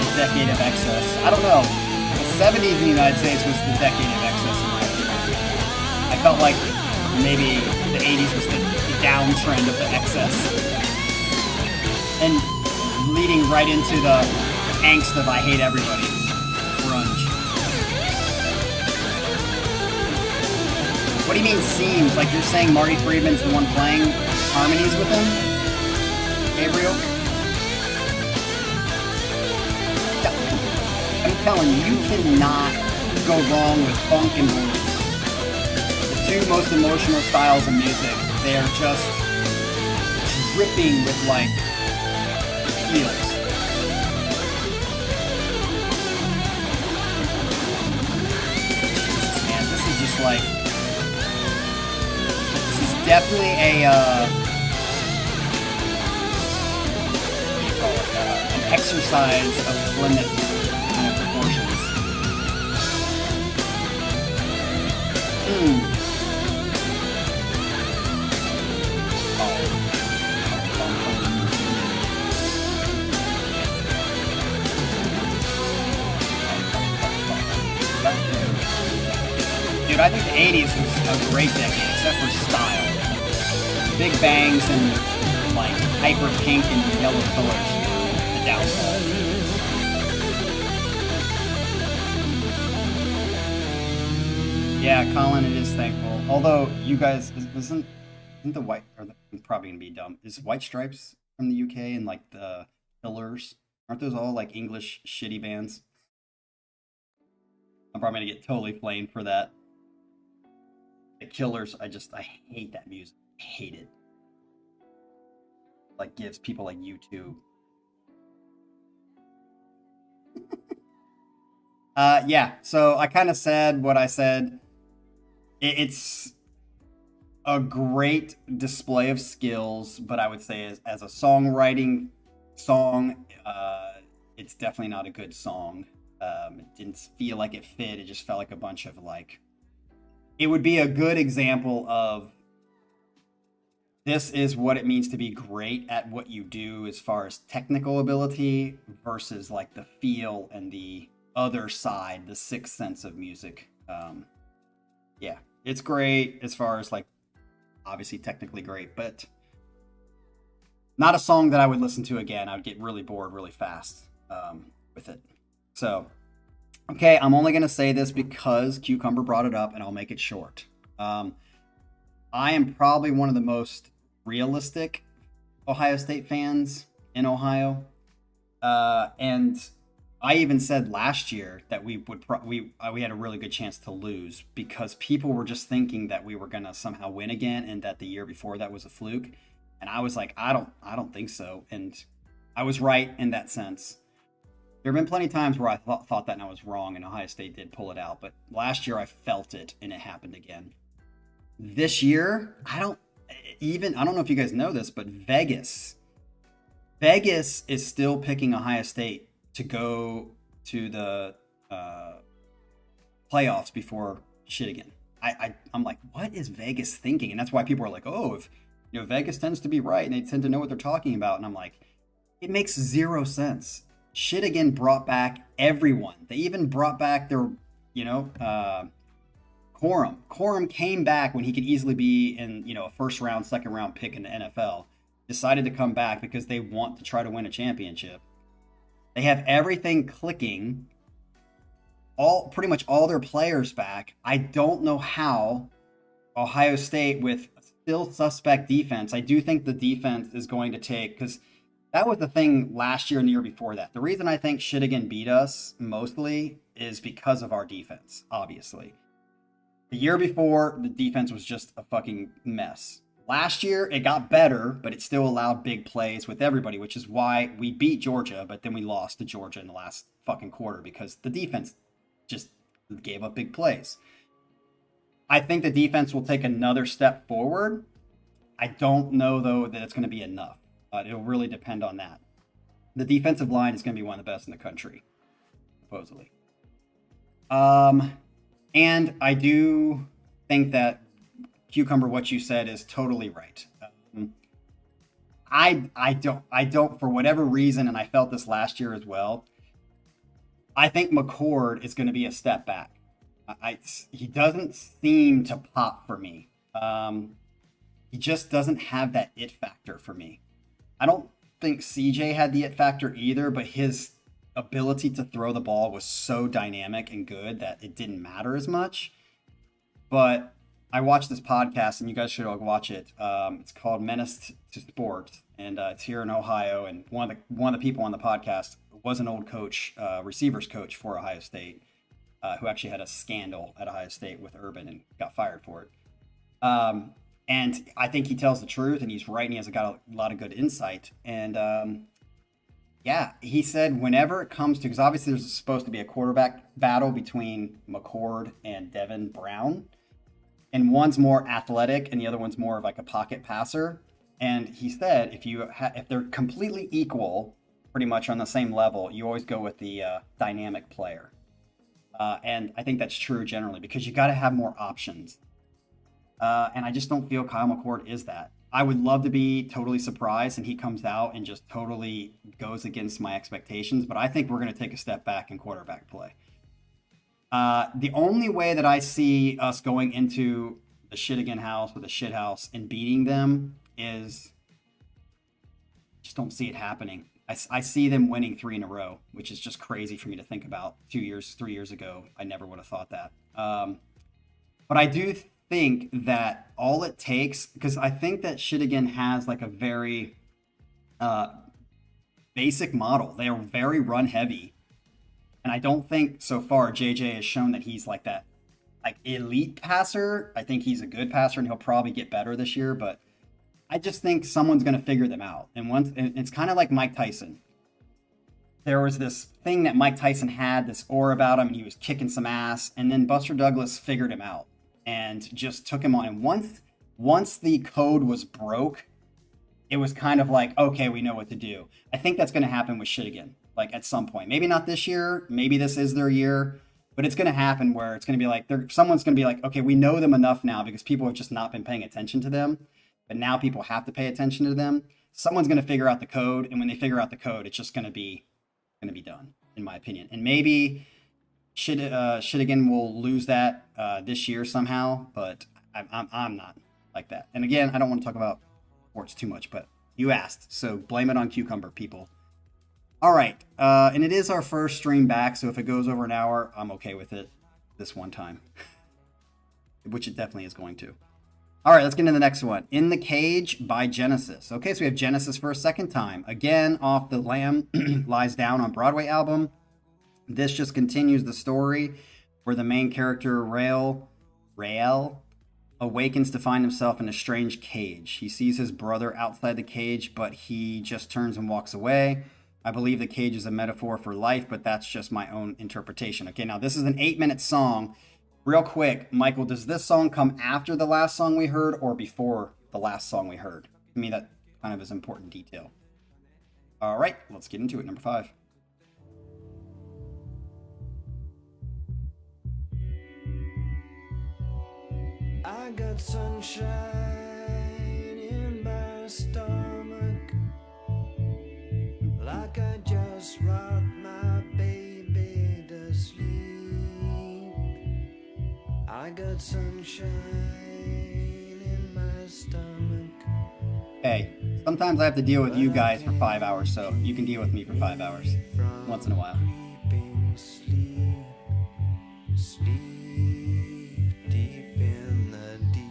The decade of excess. I don't know. The 70s in the United States was the decade of excess in my opinion. I felt like maybe the 80s was the downtrend of the excess. And leading right into the angst of I hate everybody. Grunge. What do you mean seems? Like you're saying Marty Friedman's the one playing harmonies with him? Gabriel? I'm telling you, you cannot go wrong with funk and blues. Two most emotional styles of music. They are just dripping with like feels. Jesus, man, this is just like, this is definitely a what do you call it? An exercise of Plymouth kind of proportions. Dude, I think the 80s was a great decade, except for style. Big bangs and like hyper pink and yellow colors were the downfall. Yeah, Colin, it is thankful. Although you guys, isn't the white? Or I'm probably gonna be dumb. Is White Stripes from the UK and like the Pillars? Aren't those all like English shitty bands? I'm probably gonna get totally flamed for that. The Killers, I hate that music. I hate it. Like gives people like YouTube. Yeah, so I kind of said what I said. It's a great display of skills, but I would say as a songwriting song, it's definitely not a good song. It didn't feel like it fit. It just felt like a bunch of like, it would be a good example of this is what it means to be great at what you do as far as technical ability versus like the feel and the other side, the sixth sense of music. Yeah, it's great as far as like obviously technically great, but not a song that I would listen to again. I would get really bored really fast with it. So, okay, I'm only going to say this because Cucumber brought it up and I'll make it short. I am probably one of the most realistic Ohio State fans in Ohio. And I even said last year that we had a really good chance to lose because people were just thinking that we were going to somehow win again and that the year before that was a fluke. And I was like, I don't think so. And I was right in that sense. There have been plenty of times where I thought that and I was wrong and Ohio State did pull it out. But last year I felt it and it happened again. This year, I don't know if you guys know this, but Vegas is still picking Ohio State to go to the playoffs before shit again. I'm like, what is Vegas thinking? And that's why people are like, oh, if Vegas tends to be right and they tend to know what they're talking about. And I'm like, it makes zero sense. Shit again brought back everyone. They even brought back their, Corum. Corum came back when he could easily be in, a first round, second round pick in the NFL. Decided to come back because they want to try to win a championship. They have everything clicking. Pretty much all their players back. I don't know how Ohio State, with still suspect defense, I do think the defense is going to take, because that was the thing last year and the year before that. The reason I think Shittigan beat us mostly is because of our defense, obviously. The year before, the defense was just a fucking mess. Last year, it got better, but it still allowed big plays with everybody, which is why we beat Georgia, but then we lost to Georgia in the last fucking quarter because the defense just gave up big plays. I think the defense will take another step forward. I don't know, though, that it's going to be enough. It'll really depend on that. The defensive line is going to be one of the best in the country, supposedly. And I do think that, Cucumber, what you said is totally right. I don't, for whatever reason, and I felt this last year as well, I think McCord is going to be a step back. He doesn't seem to pop for me. He just doesn't have that it factor for me. I don't think CJ had the it factor either, but his ability to throw the ball was so dynamic and good that it didn't matter as much. But I watched this podcast, and you guys should watch it. It's called Menace to Sport, and it's here in Ohio. And one of the people on the podcast was an old coach, receivers coach for Ohio State, who actually had a scandal at Ohio State with Urban and got fired for it. And I think he tells the truth, and he's right, and he has got a lot of good insight. And yeah, he said whenever it comes to, because obviously there's supposed to be a quarterback battle between McCord and Devin Brown. And one's more athletic and the other one's more of like a pocket passer. And he said if they're completely equal, pretty much on the same level, you always go with the dynamic player. And I think that's true generally because you got to have more options. And I just don't feel Kyle McCord is that. I would love to be totally surprised and he comes out and just totally goes against my expectations. But I think we're going to take a step back in quarterback play. The only way that I see us going into the Shittigan house or the shit house and beating them is just don't see it happening. I see them winning 3 in a row, which is just crazy for me to think about. 3 years ago, I never would have thought that. But I do think that all it takes, because I think that Shittigan has like a very basic model. They are very run heavy. And I don't think so far JJ has shown that he's like that, like elite passer. I think he's a good passer and he'll probably get better this year, but I just think someone's going to figure them out. And it's kind of like Mike Tyson. There was this thing that Mike Tyson had, this aura about him, and he was kicking some ass. And then Buster Douglas figured him out and just took him on. And once the code was broke, it was kind of like, okay, we know what to do. I think that's going to happen with Shittigan. Like at some point, maybe not this year, maybe this is their year, but it's going to happen where it's going to be like, someone's going to be like, okay, we know them enough now because people have just not been paying attention to them, but now people have to pay attention to them. Someone's going to figure out the code, and when they figure out the code, it's just going to be done, in my opinion. And maybe Shittigan will lose that this year somehow, but I'm not like that. And again, I don't want to talk about sports too much, but you asked, so blame it on Cucumber, people. All right, and it is our first stream back, so if it goes over an hour, I'm okay with it this one time, which it definitely is going to. All right, let's get into the next one. In the Cage by Genesis. Okay, so we have Genesis for a second time. Again, off the Lamb Lies Down on Broadway album. This just continues the story where the main character, Rael, awakens to find himself in a strange cage. He sees his brother outside the cage, but he just turns and walks away. I believe the cage is a metaphor for life, but that's just my own interpretation. Okay, now this is an 8-minute song. Real quick, Michael, does this song come after the last song we heard or before the last song we heard? To me, that kind of is important detail. All right, let's get into it. Number 5. I got sunshine in my stomach, like I just rocked my baby to sleep. I got sunshine in my stomach. Hey, sometimes I have to deal with you guys for 5 hours, so you can deal with me for 5 hours once in a while. Sleep, sleep deep in the deep.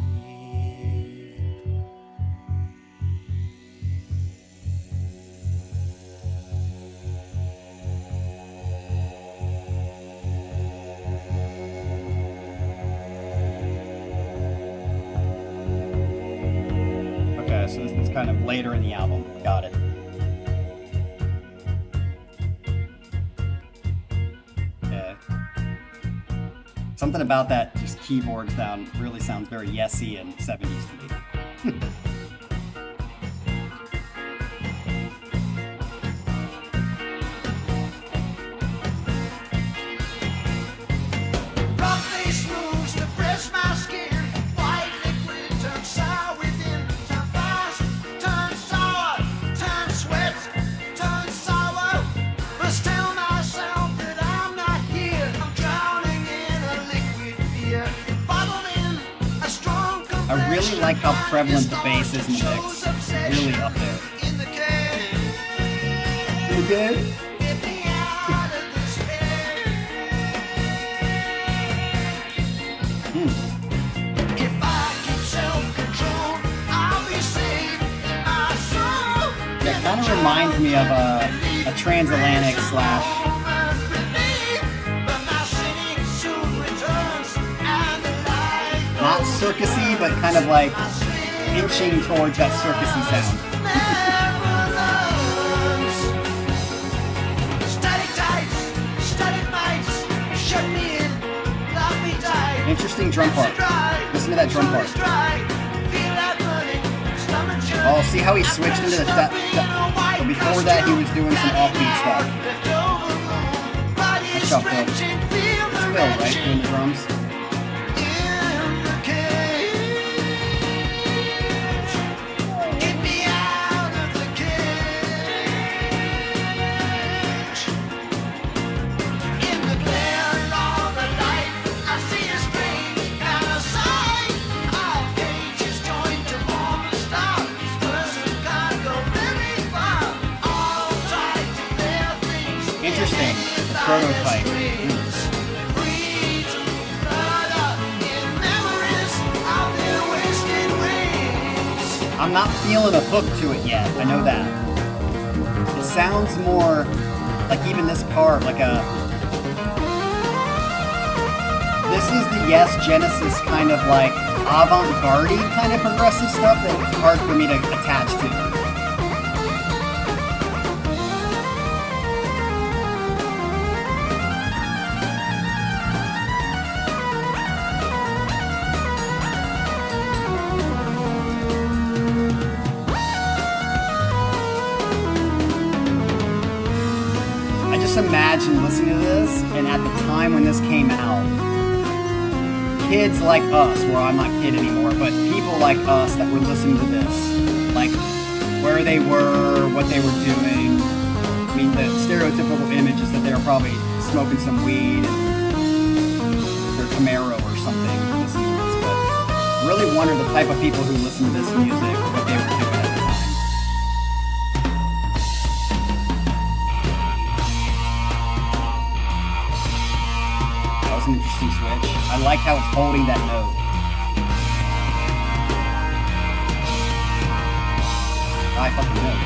Okay, so this is kind of later in the album. Got it. Okay. Something about that just keyboard sound really sounds very yesy and 70s to me. Rock face moves to press my skin. White liquid turns sour within. Turn fast, turn sour, turn sweat, turn sour. Must tell myself that I'm not here. I'm drowning in a liquid fear. Bottled in a strong I really like how prevalent the bass is in the mix. Really up there. in the cage. Okay. Get me out of this cage. If I keep self-control, I'll be safe in my soul. It kind of reminds me of a transatlantic slash But my singing soon returns, and the light not circusy, but kind of like inching towards that circusy sound. never learns. Static tights, static mites, shut me in, lock me tight. Interesting drum part. Listen to that drum part. Oh, see how he switched into the step. But before that, he was doing some offbeat stuff. That's Chuck Phil. It's Phil, right? Doing the drums. Interesting. The prototype. I'm not feeling a hook to it yet. I know that. It sounds more like even this part, like a. This is the Yes Genesis kind of like avant-garde kind of progressive stuff that's hard for me to attach to. Imagine listening to this, and at the time when this came out, kids like us, well, I'm not a kid anymore, but people like us that were listening to this, like where they were, what they were doing. I mean, the stereotypical image is that they were probably smoking some weed and their Camaro or something listening to this, but I really wonder the type of people who listen to this music, what they were doing at the time. Interesting switch. I like how it's holding that note. I fucking know.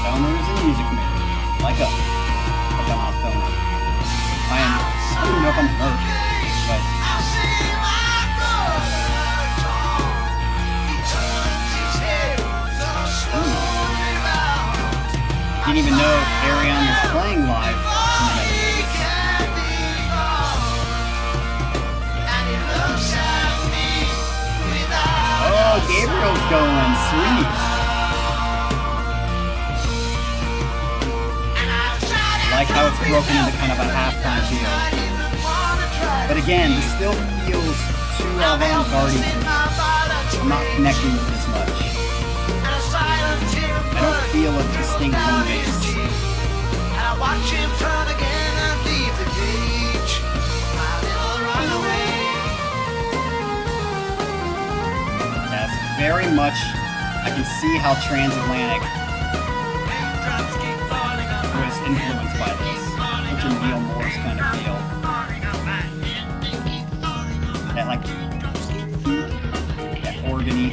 Stoners and music nerds. Like us. Like I'm not a stoner. I don't even know if I'm a nerd. But didn't even know Ariane was playing live. Oh, Gabriel's going sweet. I like how it's broken into kind of a halftime feel. But again, this still feels too avant-garde to me. I'm not connecting with it as much. I don't feel a distinct home base. I watch him turn again and leave the cage. My little runaway. That's very much, I can see how Transatlantic was influenced by this. Such a Neil Morris kind of feel. That like, that organy.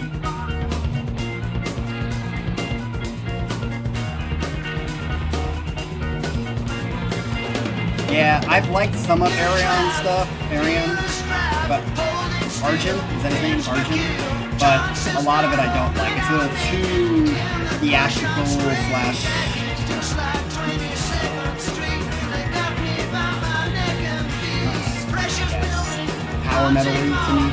Yeah, I've liked some of Arion stuff, but Arjun, is that his name? Arjun? But a lot of it I don't like. It's a little too theatrical slash power metal-y to me.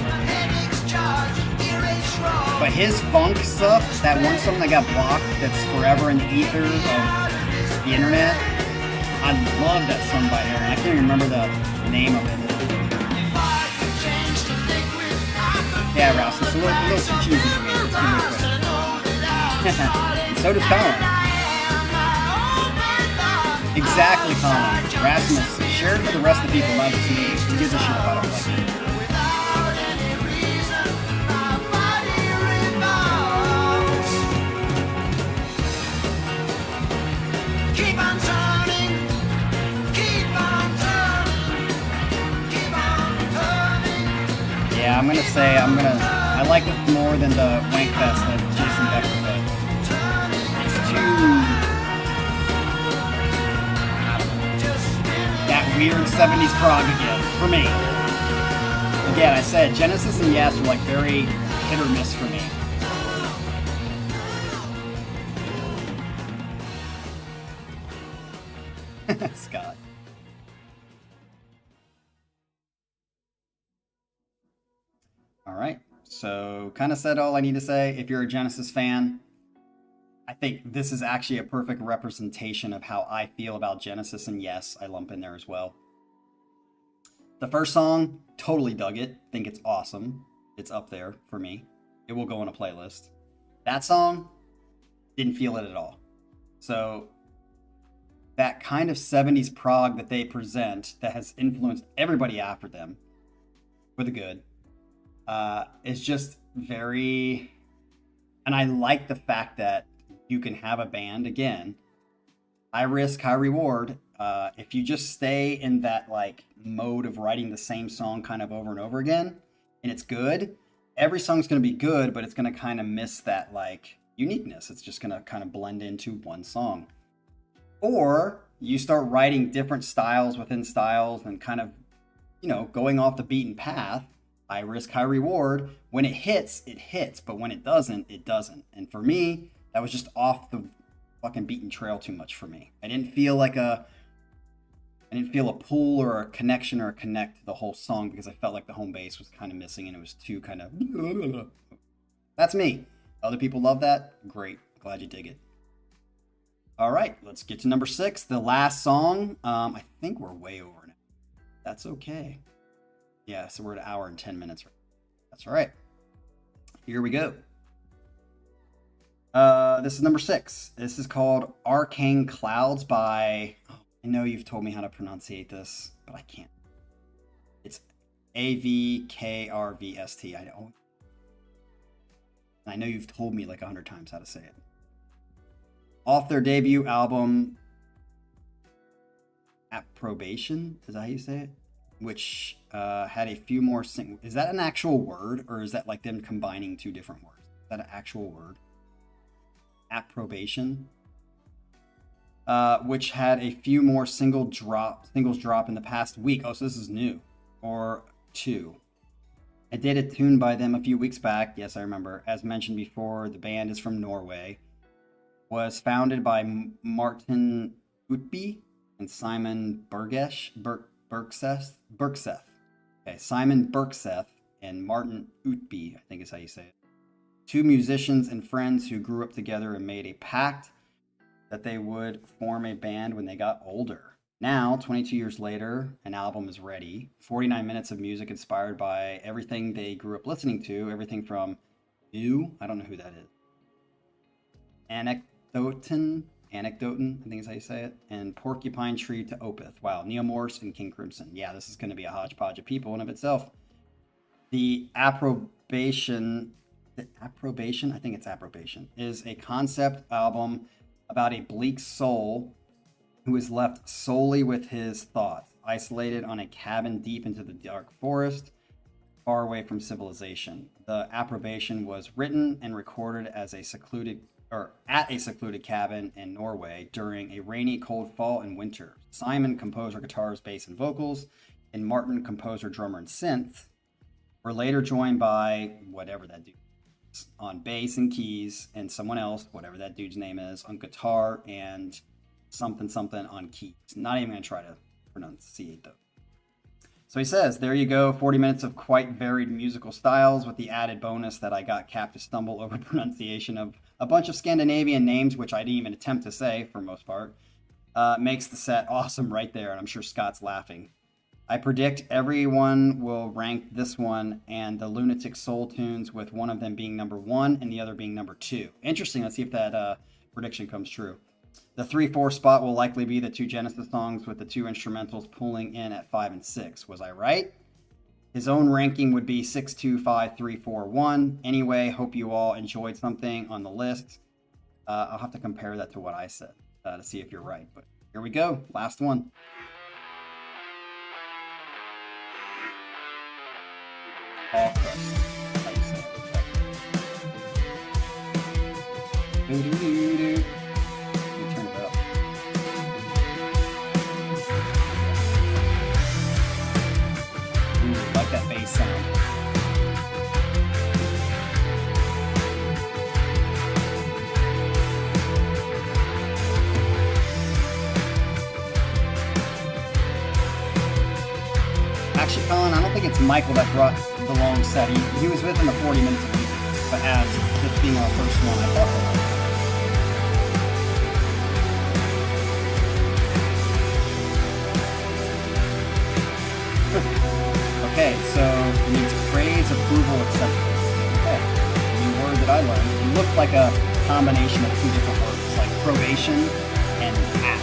But his funk stuff, that one song that got blocked, that's forever in the ether of the internet, I love that song by Aaron. I can't even remember the name of it. Yeah, Rouse, it's a little too cheesy for me. Let's get real quick. And so does Colin. Exactly, Colin. Rasmus, share it for the rest of the people, not just me. Who gives a shit if I don't like it? Keep on turning. Keep on turning. Keep on turning. Yeah, I'm gonna say I like it more than the Wank Fest that Jason Becker did. It's too that weird 70s prog again for me. Again, I said Genesis and Yes are like very hit or miss for me. Scott. All right, so kind of said all I need to say. If you're a Genesis fan, I think this is actually a perfect representation of how I feel about Genesis, and Yes, I lump in there as well. The first song, totally dug it. Think it's awesome. It's up there for me. It will go on a playlist. That song, didn't feel it at all. So that kind of 70s prog that they present that has influenced everybody after them for the good is just very... And I like the fact that you can have a band, again, high risk, high reward. If you just stay in that like mode of writing the same song kind of over and over again, and it's good, every song's going to be good, but it's going to kind of miss that like uniqueness. It's just going to kind of blend into one song. Or you start writing different styles within styles and kind of, you know, going off the beaten path, high risk, high reward. When it hits, but when it doesn't, it doesn't. And for me, that was just off the fucking beaten trail too much for me. I didn't feel a pull or a connection or a connect to the whole song because I felt like the home base was kind of missing and it was too kind of... That's me. Other people love that. Great. Glad you dig it. All right, let's get to number 6, the last song. I think we're way over now. That's okay. Yeah, so we're at an hour and 10 minutes. That's all right. Here we go. This is number 6. This is called Arcane Clouds by... I know you've told me how to pronunciate this, but I can't. It's AVKRVST. I know you've told me like 100 times how to say it. Off their debut album, Approbation, is that how you say it? Which had a few more Is that an actual word, or is that like them combining two different words? Is that an actual word? Approbation. Which had a few more singles drop in the past week. Oh, so this is new. Or 2. I did a tune by them a few weeks back. Yes, I remember. As mentioned before, the band is from Norway. Was founded by Martin Utby and Simon Bergseth. Okay, Simon Bergseth and Martin Utby, I think is how you say it. 2 musicians and friends who grew up together and made a pact that they would form a band when they got older. Now, 22 years later, an album is ready. 49 minutes of music inspired by everything they grew up listening to, everything from I don't know who that is. Anecdoton, I think is how you say it, and Porcupine Tree to Opeth. Wow, Neomorphs and King Crimson. Yeah, this is going to be a hodgepodge of people in of itself. The Approbation, I think it's Approbation, is a concept album about a bleak soul who is left solely with his thoughts, isolated on a cabin deep into the dark forest, far away from civilization. The Approbation was written and recorded as a secluded at a secluded cabin in Norway during a rainy, cold fall and winter. Simon, composer, guitars, bass, and vocals, and Martin, composer, drummer, and synth, were later joined by whatever that dude is on bass and keys, and someone else, whatever that dude's name is, on guitar and something on keys. Not even going to try to pronunciate those. So he says, there you go, 40 minutes of quite varied musical styles with the added bonus that I got Cap to stumble over pronunciation of a bunch of Scandinavian names, which I didn't even attempt to say for most part. Makes the set awesome right there, and I'm sure Scott's laughing. I predict everyone will rank this one and the Lunatic Soul tunes with one of them being number 1 and the other being number 2. Interesting, let's see if that prediction comes true. The 3-4 spot will likely be the 2 Genesis songs with the 2 instrumentals pulling in at 5 and 6. Was I right? His own ranking would be 6, 2, 5, 3, 4, 1. Anyway, hope you all enjoyed something on the list. I'll have to compare that to what I said to see if you're right. But here we go. Last one. All crust. Like you said. Doo-doo-doo-doo. Turn it up. Ooh, like that bass sound. Actually, Colin, I don't think it's Michael that brought the long set. He was within the 40 minutes of music, but as this being our first one, I thought it was. Okay, so it means praise, approval, acceptance. Okay, a new word that I learned. It looked like a combination of 2 different words, like probation and app.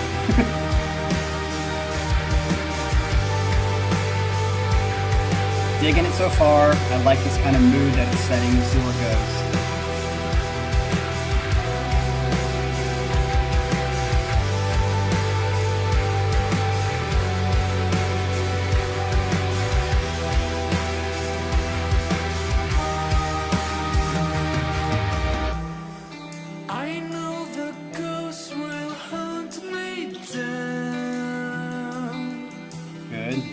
Digging it so far. I like this kind of mood that it's setting. We'll see where it goes.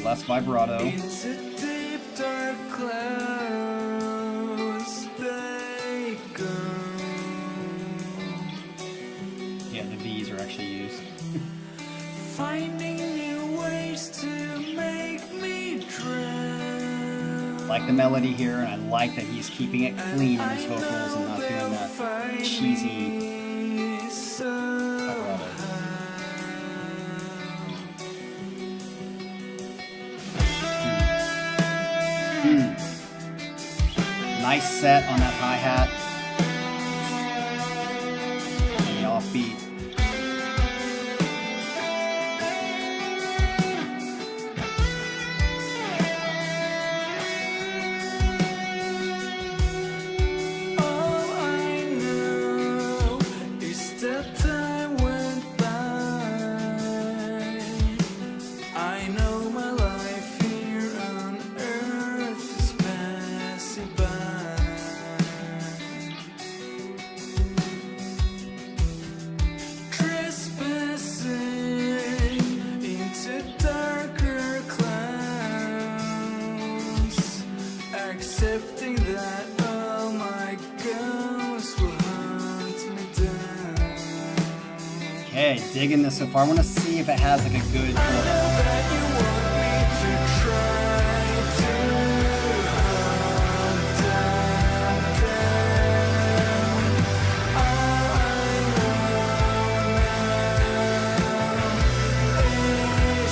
Less vibrato. Into deep dark clouds they go. Yeah, the V's are actually used. Finding new ways to make me drown. Like the melody here, and I like that he's keeping it clean in his vocals and not doing that cheesy vibrato. Nice set on that hi-hat. And the offbeat. All I know is that time went by. I know my life here on earth is passing by. Accepting that all my ghosts will hunt me down. Okay, digging this so far. I want to see if it has like a good I know that you want me to try to hunt them down. All I know now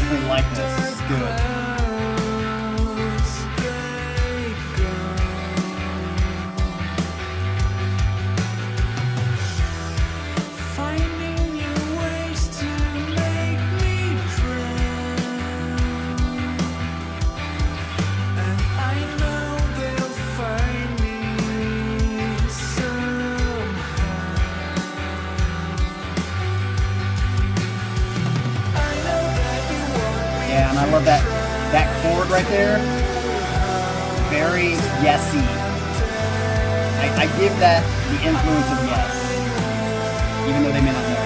definitely like this. This is good. Yeah, and I love that chord right there. Very yesy. I give that the influence of Yes, even though they may not know it.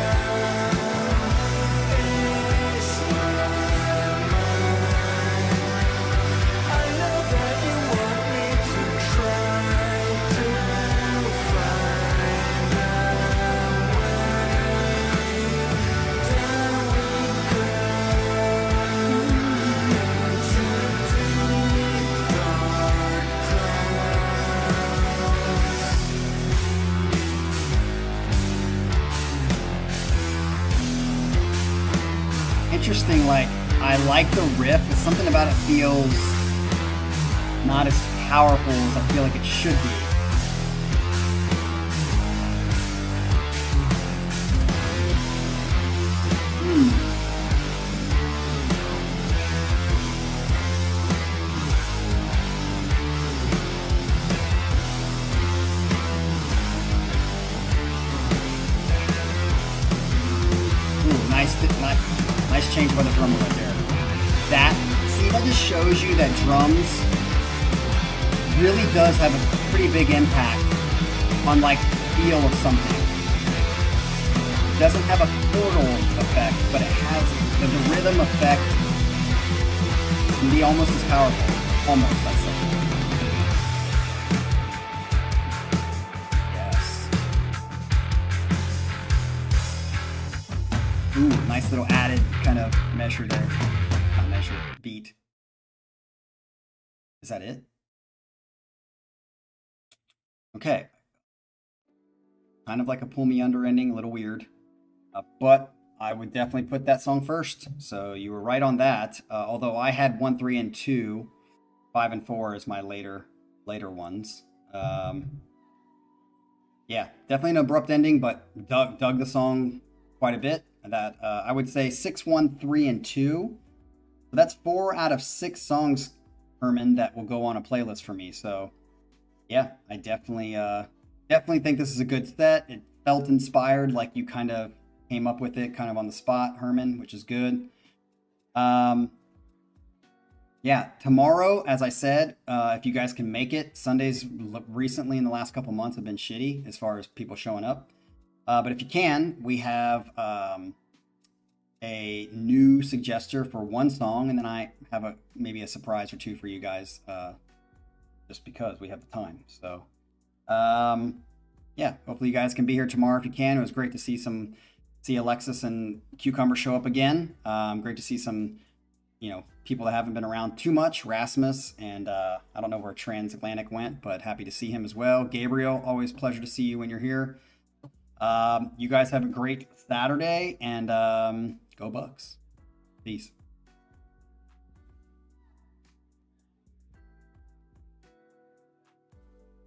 Interesting, like, I like the riff, but something about it feels not as powerful as I feel like it should be. Nice change by the drummer right there. That just shows you that drums really does have a pretty big impact on like the feel of something. It doesn't have a chordal effect, but it has the rhythm effect can be almost as powerful. Almost, I'd say. Ooh, nice little added kind of measure there. Not measure, beat. Is that it? Okay. Kind of like a pull me under ending, a little weird. But I would definitely put that song first. So you were right on that. Although I had 1, 3, and 2. 5 and 4 as my later ones. Yeah, definitely an abrupt ending, but dug the song quite a bit. That I would say 6, 1, 3, and 2. So that's 4 out of 6 songs, Herman, that will go on a playlist for me. So yeah, I definitely think this is a good set. It felt inspired, like you kind of came up with it kind of on the spot, Herman, which is good. Yeah, tomorrow, as I said, if you guys can make it, Sundays recently in the last couple months have been shitty as far as people showing up. But if you can, we have a new suggester for one song, and then I have maybe a surprise or two for you guys, just because we have the time. So, yeah, hopefully you guys can be here tomorrow if you can. It was great to see Alexis and Cucumber show up again. Great to see some, people that haven't been around too much. Rasmus, and I don't know where Transatlantic went, but happy to see him as well. Gabriel, always a pleasure to see you when you're here. You guys have a great Saturday, and go Bucks. Peace.